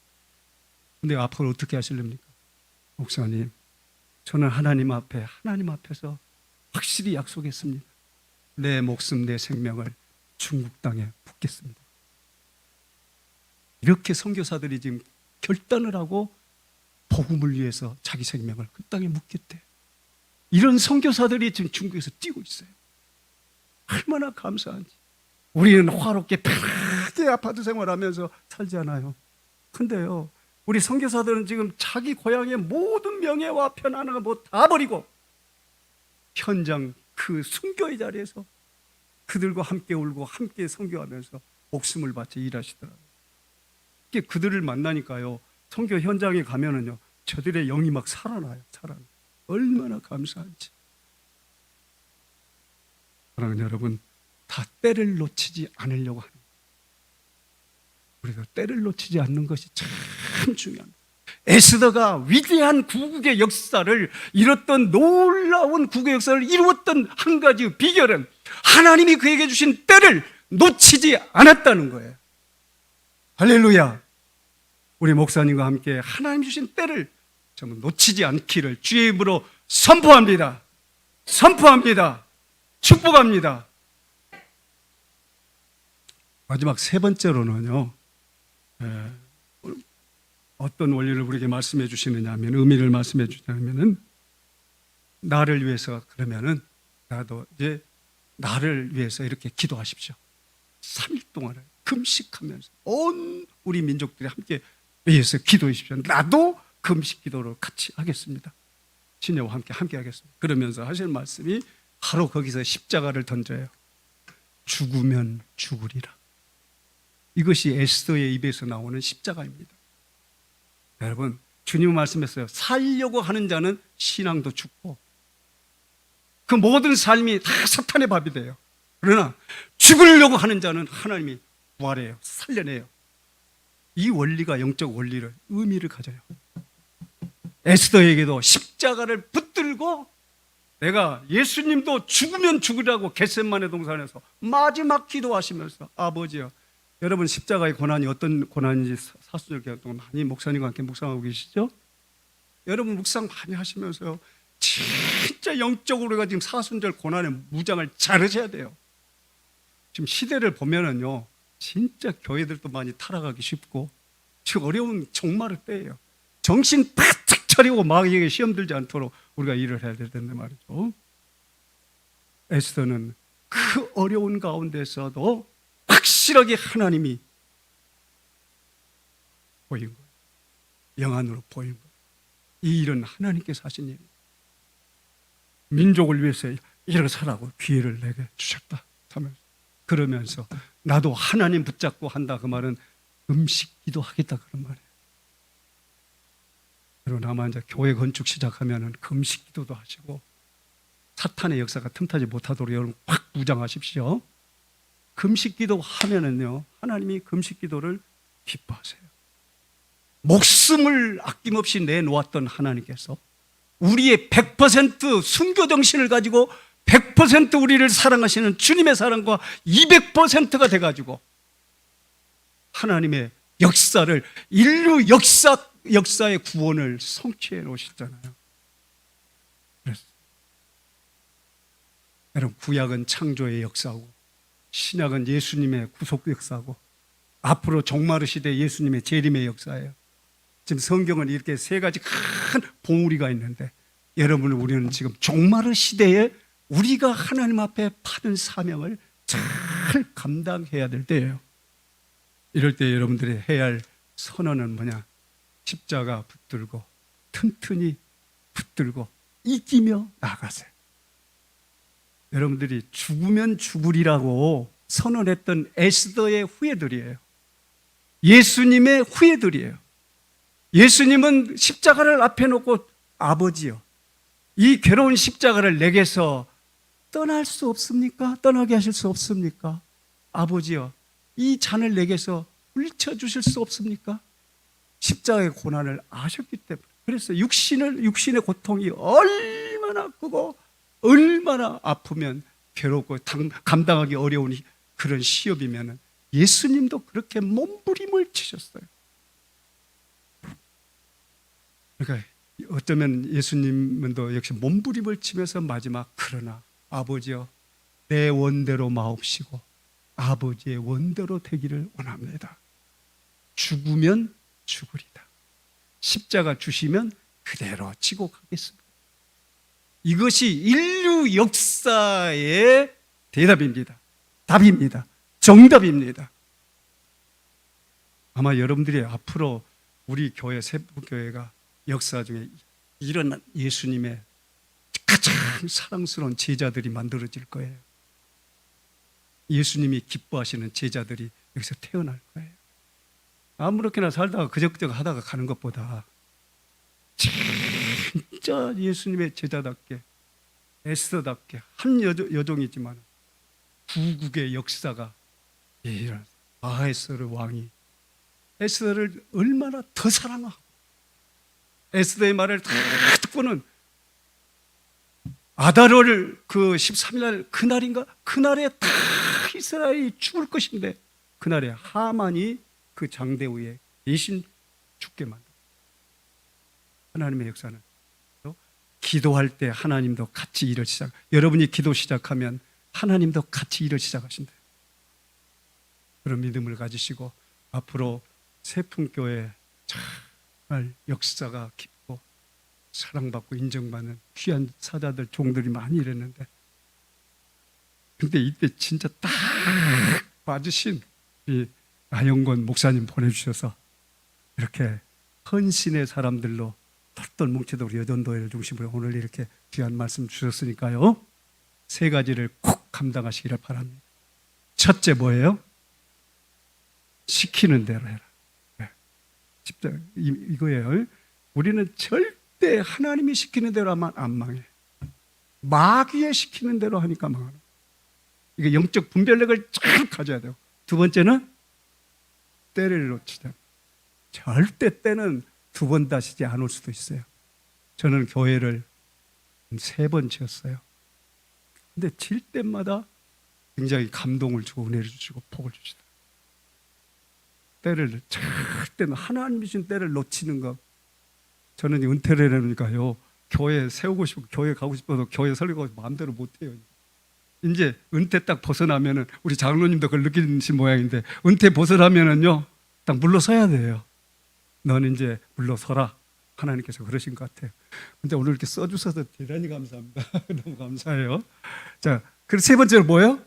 근데 앞으로 어떻게 하실랍니까? 목사님, 저는 하나님 앞에서 확실히 약속했습니다. 내 목숨, 내 생명을 중국 땅에 묻겠습니다. 이렇게 선교사들이 지금 결단을 하고 복음을 위해서 자기 생명을 그 땅에 묻겠대. 이런 선교사들이 지금 중국에서 뛰고 있어요. 얼마나 감사한지. 우리는 화롭게 편하게 아파트 생활하면서 살잖아요. 근데요, 우리 선교사들은 지금 자기 고향의 모든 명예와 편안함을 뭐 다 버리고 현장 그 순교의 자리에서 그들과 함께 울고 함께 선교하면서 목숨을 바쳐 일하시더라고요. 이게 그들을 만나니까요, 선교 현장에 가면은요, 저들의 영이 막 살아나요. 얼마나 감사한지. 사랑하는 여러분, 다 때를 놓치지 않으려고 하는 거예요. 우리가 때를 놓치지 않는 것이 참 중요합니다. 에스더가 위대한 구국의 역사를 이뤘던, 놀라운 구국의 역사를 이루었던 한 가지 비결은 하나님이 그에게 주신 때를 놓치지 않았다는 거예요. 할렐루야. 우리 목사님과 함께 하나님 주신 때를 정말 놓치지 않기를 주의 입으로 선포합니다. 축복합니다. 마지막 세 번째로는요, 어떤 원리를 우리에게 말씀해 주시느냐 하면, 의미를 말씀해 주시냐면은, 나를 위해서, 그러면은 나도 이제 나를 위해서 이렇게 기도하십시오. 3일 동안을 금식하면서 온 우리 민족들이 함께 위해서 기도해 주십시오. 나도 금식 기도를 같이 하겠습니다. 신녀와 함께 하겠습니다. 그러면서 하실 말씀이 바로 거기서 십자가를 던져요. 죽으면 죽으리라. 이것이 에스더의 입에서 나오는 십자가입니다. 여러분, 주님은 말씀했어요. 살려고 하는 자는 신앙도 죽고 그 모든 삶이 다 사탄의 밥이 돼요. 그러나 죽으려고 하는 자는 하나님이 부활해요. 살려내요. 이 원리가 영적 원리를, 의미를 가져요. 에스더에게도 십자가를 붙들고, 내가 예수님도 죽으면 죽으라고 겟세마네 동산에서 마지막 기도하시면서, 아버지요, 여러분 십자가의 고난이 어떤 고난인지 사순절 기간 동안 많이 목사님과 함께 묵상하고 계시죠? 여러분 묵상 많이 하시면서요, 진짜 영적으로 우리가 지금 사순절 고난의 무장을 잘 하셔야 돼요. 지금 시대를 보면은요, 진짜 교회들도 많이 타락하기 쉽고 지금 어려운 종말의 때예요. 정신 바짝 차리고 마귀에게 시험 들지 않도록 우리가 일을 해야 될 텐데 말이죠. 에스더는 그 어려운 가운데서도 확실하게 하나님이 보인 거예요. 영안으로 보인 거예요. 이 일은 하나님께서 하신 일이에요. 민족을 위해서 일어서라고 기회를 내게 주셨다 하면서, 그러면서 나도 하나님 붙잡고 한다, 그 말은 음식 기도하겠다 그런 말이에요. 그러나 아마 이제 교회 건축 시작하면은 금식 기도도 하시고 사탄의 역사가 틈타지 못하도록 여러분 확 무장하십시오. 금식 기도 하면은요, 하나님이 금식 기도를 기뻐하세요. 목숨을 아낌없이 내놓았던 하나님께서 우리의 100% 순교 정신을 가지고 100% 우리를 사랑하시는 주님의 사랑과 200%가 돼가지고 하나님의 역사를, 인류 역사의 구원을 성취해 놓으셨잖아요. 그래서 여러분, 구약은 창조의 역사고 신약은 예수님의 구속 역사고 앞으로 종말의 시대 예수님의 재림의 역사예요. 지금 성경은 이렇게 세 가지 큰 봉우리가 있는데, 여러분, 우리는 지금 종말의 시대에 우리가 하나님 앞에 받은 사명을 잘 감당해야 될 때예요. 이럴 때 여러분들이 해야 할 선언은 뭐냐? 십자가 붙들고 튼튼히 붙들고 이기며 나아가세요. 여러분들이 죽으면 죽으리라고 선언했던 에스더의 후예들이에요. 예수님의 후예들이에요. 예수님은 십자가를 앞에 놓고, 아버지요, 이 괴로운 십자가를 내게서 떠날 수 없습니까? 떠나게 하실 수 없습니까? 아버지요, 이 잔을 내게서 물쳐주실 수 없습니까? 십자가의 고난을 아셨기 때문에. 그래서 육신의 고통이 얼마나 크고 얼마나 아프면 괴롭고 감당하기 어려운 그런 시험이면 예수님도 그렇게 몸부림을 치셨어요. 그러니까 어쩌면 예수님은 또 역시 몸부림을 치면서 마지막, 그러나 아버지여, 내 원대로 마옵시고 아버지의 원대로 되기를 원합니다. 죽으면 죽으리다. 십자가 주시면 그대로 지고 가겠습니다. 이것이 인류 역사의 대답입니다. 답입니다. 정답입니다. 아마 여러분들이 앞으로 우리 교회 세부교회가 역사 중에 일어난 예수님의 가장 사랑스러운 제자들이 만들어질 거예요. 예수님이 기뻐하시는 제자들이 여기서 태어날 거예요. 아무렇게나 살다가 그저그저 하다가 가는 것보다 진짜 예수님의 제자답게 에스더답게 한 여종이지만 구국의 역사가 일어났어요. 아에스더 왕이 에스더를 얼마나 더 사랑하고 에스더의 말을 다 듣고는 아달월 그 13일 날 그날인가? 그날에 다 이스라엘이 죽을 것인데 그날에 하만이 그 장대 위에 대신 죽게 만들어요. 하나님의 역사는 기도할 때 하나님도 같이 일을 시작. 여러분이 기도 시작하면 하나님도 같이 일을 시작하신다. 그런 믿음을 가지시고 앞으로 세풍교회 정말 역사가 깊고 사랑받고 인정받는 귀한 사자들 종들이 많이 일했는데 근데 이때 진짜 딱 맞으신 이 아영권 목사님 보내주셔서 이렇게 헌신의 사람들로 똘똘 뭉치도록 여전도회를 중심으로 오늘 이렇게 귀한 말씀 주셨으니까요. 세 가지를 꼭 감당하시기를 바랍니다. 첫째 뭐예요? 시키는 대로 해라. 네. 이거예요. 우리는 절대 하나님이 시키는 대로 하면 안 망해. 마귀의 시키는 대로 하니까 망하는 거예요. 이게 영적 분별력을 잘 가져야 돼요. 두 번째는 때를 놓치자. 절대 때는 두 번 다시지 않을 수도 있어요. 저는 교회를 3번 지었어요. 근데 질 때마다 굉장히 감동을 주고 은혜를 주시고 복을 주시다. 때를 절대 하나님 주신 때를 놓치는 것. 저는 은퇴를 해놓으니까요. 교회 세우고 싶고 교회 가고 싶어도 교회 설교가 마음대로 못해요. 이제 은퇴 딱 벗어나면은 우리 장로님도 그걸 느끼신 모양인데 은퇴 벗어나면은요 딱 물러서야 돼요. 너는 이제 물러서라. 하나님께서 그러신 것 같아요. 근데 오늘 이렇게 써주셔서 대단히 감사합니다. 너무 감사해요. 자, 그리고 세 번째로 뭐예요?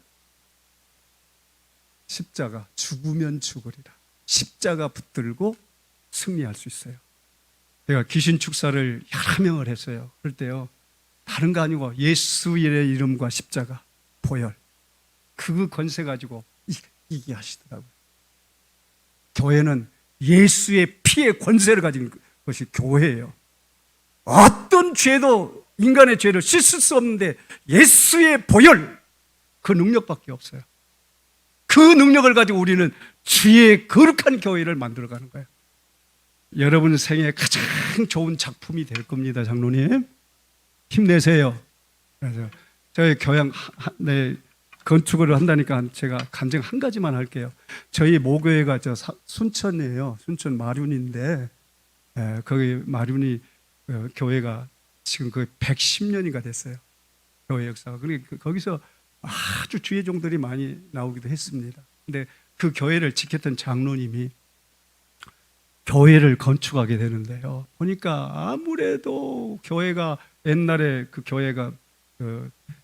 십자가. 죽으면 죽으리라. 십자가 붙들고 승리할 수 있어요. 제가 귀신 축사를 여러 명을 했어요. 그럴 때요. 다른 거 아니고 예수의 이름과 십자가, 보혈. 그 권세 가지고 이기게 하시더라고요. 교회는 예수의 피의 권세를 가진 것이 교회예요. 어떤 죄도 인간의 죄를 씻을 수 없는데 예수의 보혈 그 능력밖에 없어요. 그 능력을 가지고 우리는 주의 거룩한 교회를 만들어가는 거예요. 여러분 생애 가장 좋은 작품이 될 겁니다. 장로님 힘내세요. 그래서 저희 교양 건축을 한다니까 제가 간증 한 가지만 할게요. 저희 모교회가 순천이에요. 순천 마륜인데 거기 마륜이 교회가 지금 거의 110년이가 됐어요. 교회 역사가. 그러니까 거기서 아주 주의 종들이 많이 나오기도 했습니다. 근데 그 교회를 지켰던 장로님이 교회를 건축하게 되는데요. 보니까 아무래도 교회가 옛날에 그 교회가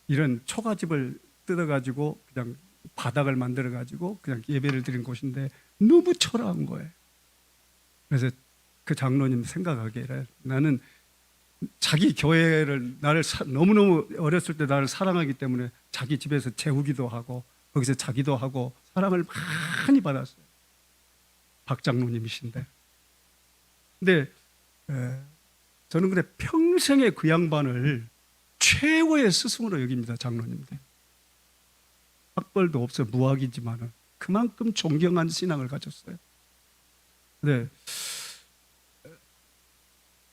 이런 초가집을 뜯어가지고 그냥 바닥을 만들어가지고 그냥 예배를 드린 곳인데 너무 초라한 거예요. 그래서 그 장로님 생각하기에 나는 자기 교회를 나를 너무너무 어렸을 때 나를 사랑하기 때문에 자기 집에서 재우기도 하고 거기서 자기도 하고 사랑을 많이 받았어요. 박 장로님이신데. 근데 저는 근데 평생에 그 양반을 최고의 스승으로 여깁니다. 장로님들. 학벌도 없어요. 무학이지만은 그만큼 존경한 신앙을 가졌어요. 근데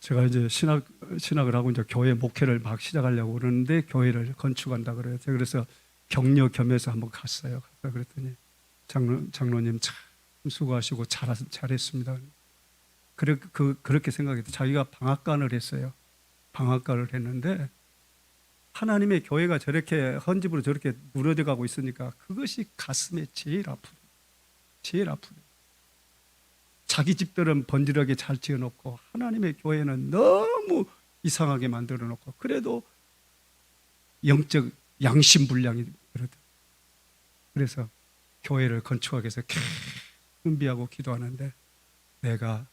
제가 이제 신학을 하고 이제 교회 목회를 막 시작하려고 그러는데 교회를 건축한다 그래요. 제가 그래서 격려 겸해서 한번 갔어요. 그랬더니 장로님 참 수고하시고 잘했습니다. 그렇게 생각해도 자기가 방앗간을 했어요. 방앗간을 했는데 하나님의 교회가 저렇게 헌집으로 저렇게 무너져 가고 있으니까 그것이 가슴에 제일 아프다. 제일 아프다. 자기 집들은 번지르게 잘 지어놓고 하나님의 교회는 너무 이상하게 만들어 놓고 그래도 영적 양심불량이 그러다. 그래서 교회를 건축하기 위해서 준비하고 기도하는데 내가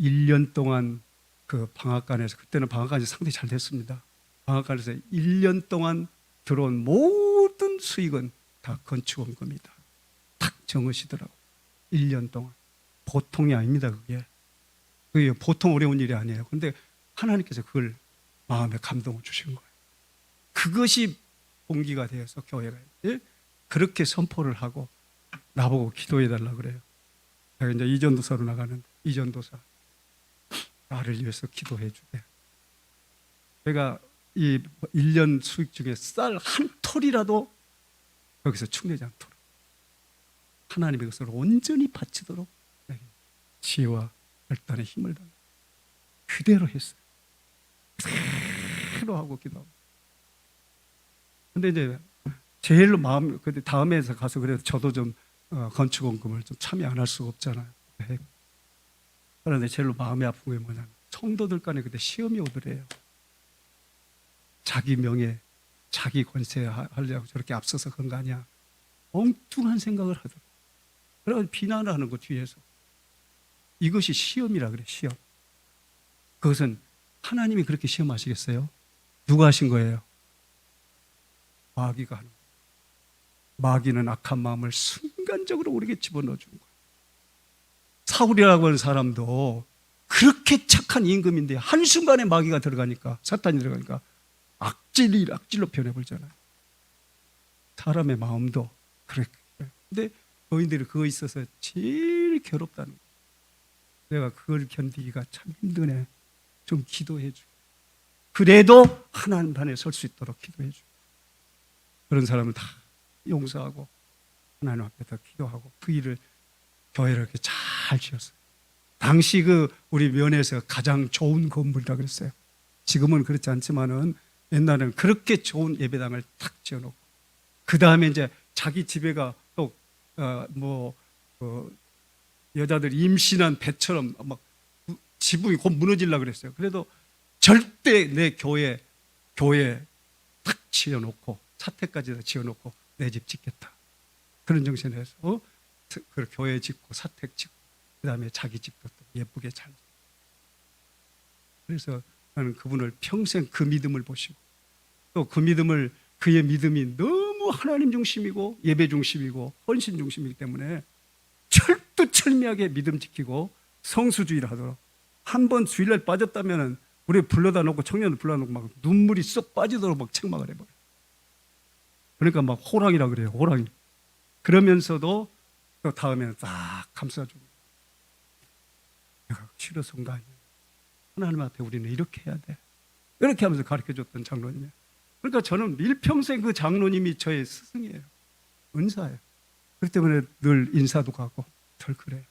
1년 동안 그 방앗간에서 그때는 방앗간이 상당히 잘 됐습니다. 방앗간에서 1년 동안 들어온 모든 수익은 다 건축원금이다. 딱 정하시더라고. 1년 동안. 보통이 아닙니다. 그게 보통 어려운 일이 아니에요. 그런데 하나님께서 그걸 마음에 감동을 주신 거예요. 그것이 동기가 되어서 교회가 그렇게 선포를 하고 나보고 기도해 달라 그래요. 제가 이제 이전도사로 나가는데 이전도사 나를 위해서 기도해 주대. 제가 이 1년 수익 중에 쌀 한 톨이라도 거기서 축내지 않도록 하나님의 것을 온전히 바치도록 지혜와 결단에 힘을 다 그대로 했어요. 그대로 하고 기도하고. 근데 이제 제일로 마음, 근데 다음에서 가서 그래도 저도 좀 건축원금을 좀 참여 안 할 수가 없잖아요. 그런데 제일로 마음이 아픈 게 뭐냐면 성도들 간에 그때 시험이 오더래요. 자기 명예, 자기 권세 하려고 저렇게 앞서서 그런 거 아니야. 엉뚱한 생각을 하더라고요. 그래서 비난을 하는 거 뒤에서. 이것이 시험이라 그래, 시험. 그것은 하나님이 그렇게 시험하시겠어요? 누가 하신 거예요? 마귀가 하는 거예요. 마귀는 악한 마음을 순간적으로 우리에게 집어넣어 주는 거예요. 사울이라고 하는 사람도 그렇게 착한 임금인데 한순간에 마귀가 들어가니까, 사탄이 들어가니까 악질로 변해버리잖아요. 사람의 마음도 그래. 근데 너희들이 그거 있어서 제일 괴롭다는 거예요. 내가 그걸 견디기가 참 힘드네. 좀 기도해 줘. 그래도 하나님 편에 설 수 있도록 기도해 줘. 그런 사람을 다 용서하고 하나님 앞에다 기도하고 그 일을 교회를 이렇게 잘 지었어요. 당시 그 우리 면에서 가장 좋은 건물이라 그랬어요. 지금은 그렇지 않지만은 옛날에는 그렇게 좋은 예배당을 탁 지어놓고 그 다음에 이제 자기 집에가 또 여자들 임신한 배처럼 막 지붕이 곧 무너지려고 그랬어요. 그래도 절대 내 교회 탁 지어놓고 사택까지 다 지어놓고 내 집 짓겠다. 그런 정신에서 그 교회 짓고 사택 짓고 그 다음에 자기 집도 또 예쁘게 잘. 그래서 나는 그분을 평생 그 믿음을 보시고 또 그 믿음을 그의 믿음이 너무 하나님 중심이고 예배 중심이고 헌신 중심이기 때문에 철두철미하게 믿음 지키고 성수주의를 하도록 한 번 주일날 빠졌다면은 우리 불러다 놓고 청년을 불러놓고 막 눈물이 쏙 빠지도록 막 책망을 해버려요. 그러니까 막 호랑이라 그래요. 호랑이. 그러면서도 또 다음에는 딱 감싸주고 내가 싫어서인가 아니에요. 하나님 앞에 우리는 이렇게 해야 돼. 이렇게 하면서 가르쳐줬던 장로님이에요. 그러니까 저는 일평생 그 장로님이 저의 스승이에요. 은사예요. 그렇기 때문에 늘 인사도 가고 덜 그래요.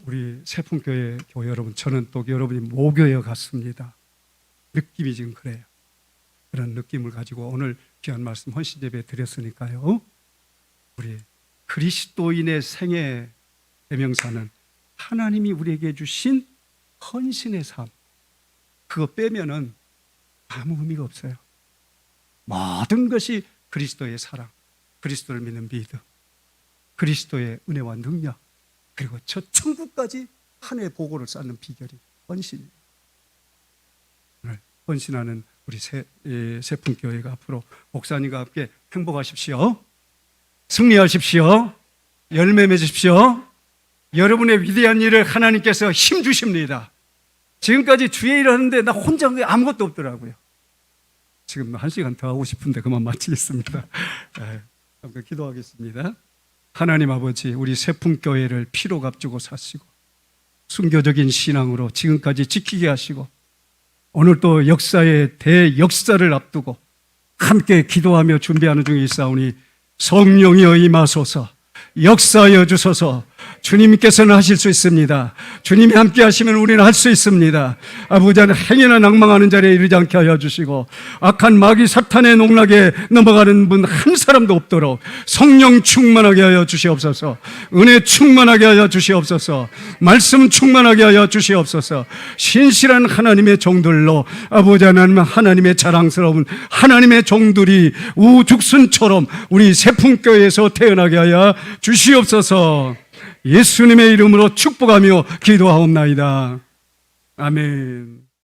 우리 세풍교회 교회 여러분, 저는 또 여러분이 모교에 갔습니다. 느낌이 지금 그래요. 그런 느낌을 가지고 오늘 귀한 말씀 헌신예배 드렸으니까요. 우리 그리스도인의 생애 대명사는 하나님이 우리에게 주신 헌신의 삶. 그거 빼면은 아무 의미가 없어요. 모든 것이 그리스도의 사랑, 그리스도를 믿는 믿음, 그리스도의 은혜와 능력, 그리고 저 천국까지 한 해 보고를 쌓는 비결이 헌신이에요. 오늘 헌신하는 우리 세풍교회가 앞으로 목사님과 함께 행복하십시오. 승리하십시오. 열매 맺으십시오. 여러분의 위대한 일을 하나님께서 힘 주십니다. 지금까지 주의 일을 하는데 나 혼자 한 게 아무것도 없더라고요. 지금 1시간 더 하고 싶은데 그만 마치겠습니다. 잠깐 기도하겠습니다. 하나님 아버지, 우리 세풍교회를 피로 값주고 사시고 순교적인 신앙으로 지금까지 지키게 하시고 오늘 또 역사의 대역사를 앞두고 함께 기도하며 준비하는 중에 있사오니 성령이여 임하소서, 역사하여 주소서, 주님께서는 하실 수 있습니다. 주님이 함께 하시면 우리는 할 수 있습니다. 아버지 하나님, 행여나 낭망하는 자리에 이르지 않게 하여 주시고 악한 마귀 사탄의 농락에 넘어가는 분 한 사람도 없도록 성령 충만하게 하여 주시옵소서. 은혜 충만하게 하여 주시옵소서. 말씀 충만하게 하여 주시옵소서. 신실한 하나님의 종들로 아버지 하나님, 하나님의 자랑스러운 하나님의 종들이 우죽순처럼 우리 세풍교회에서 태어나게 하여 주시옵소서. 예수님의 이름으로 축복하며 기도하옵나이다. 아멘.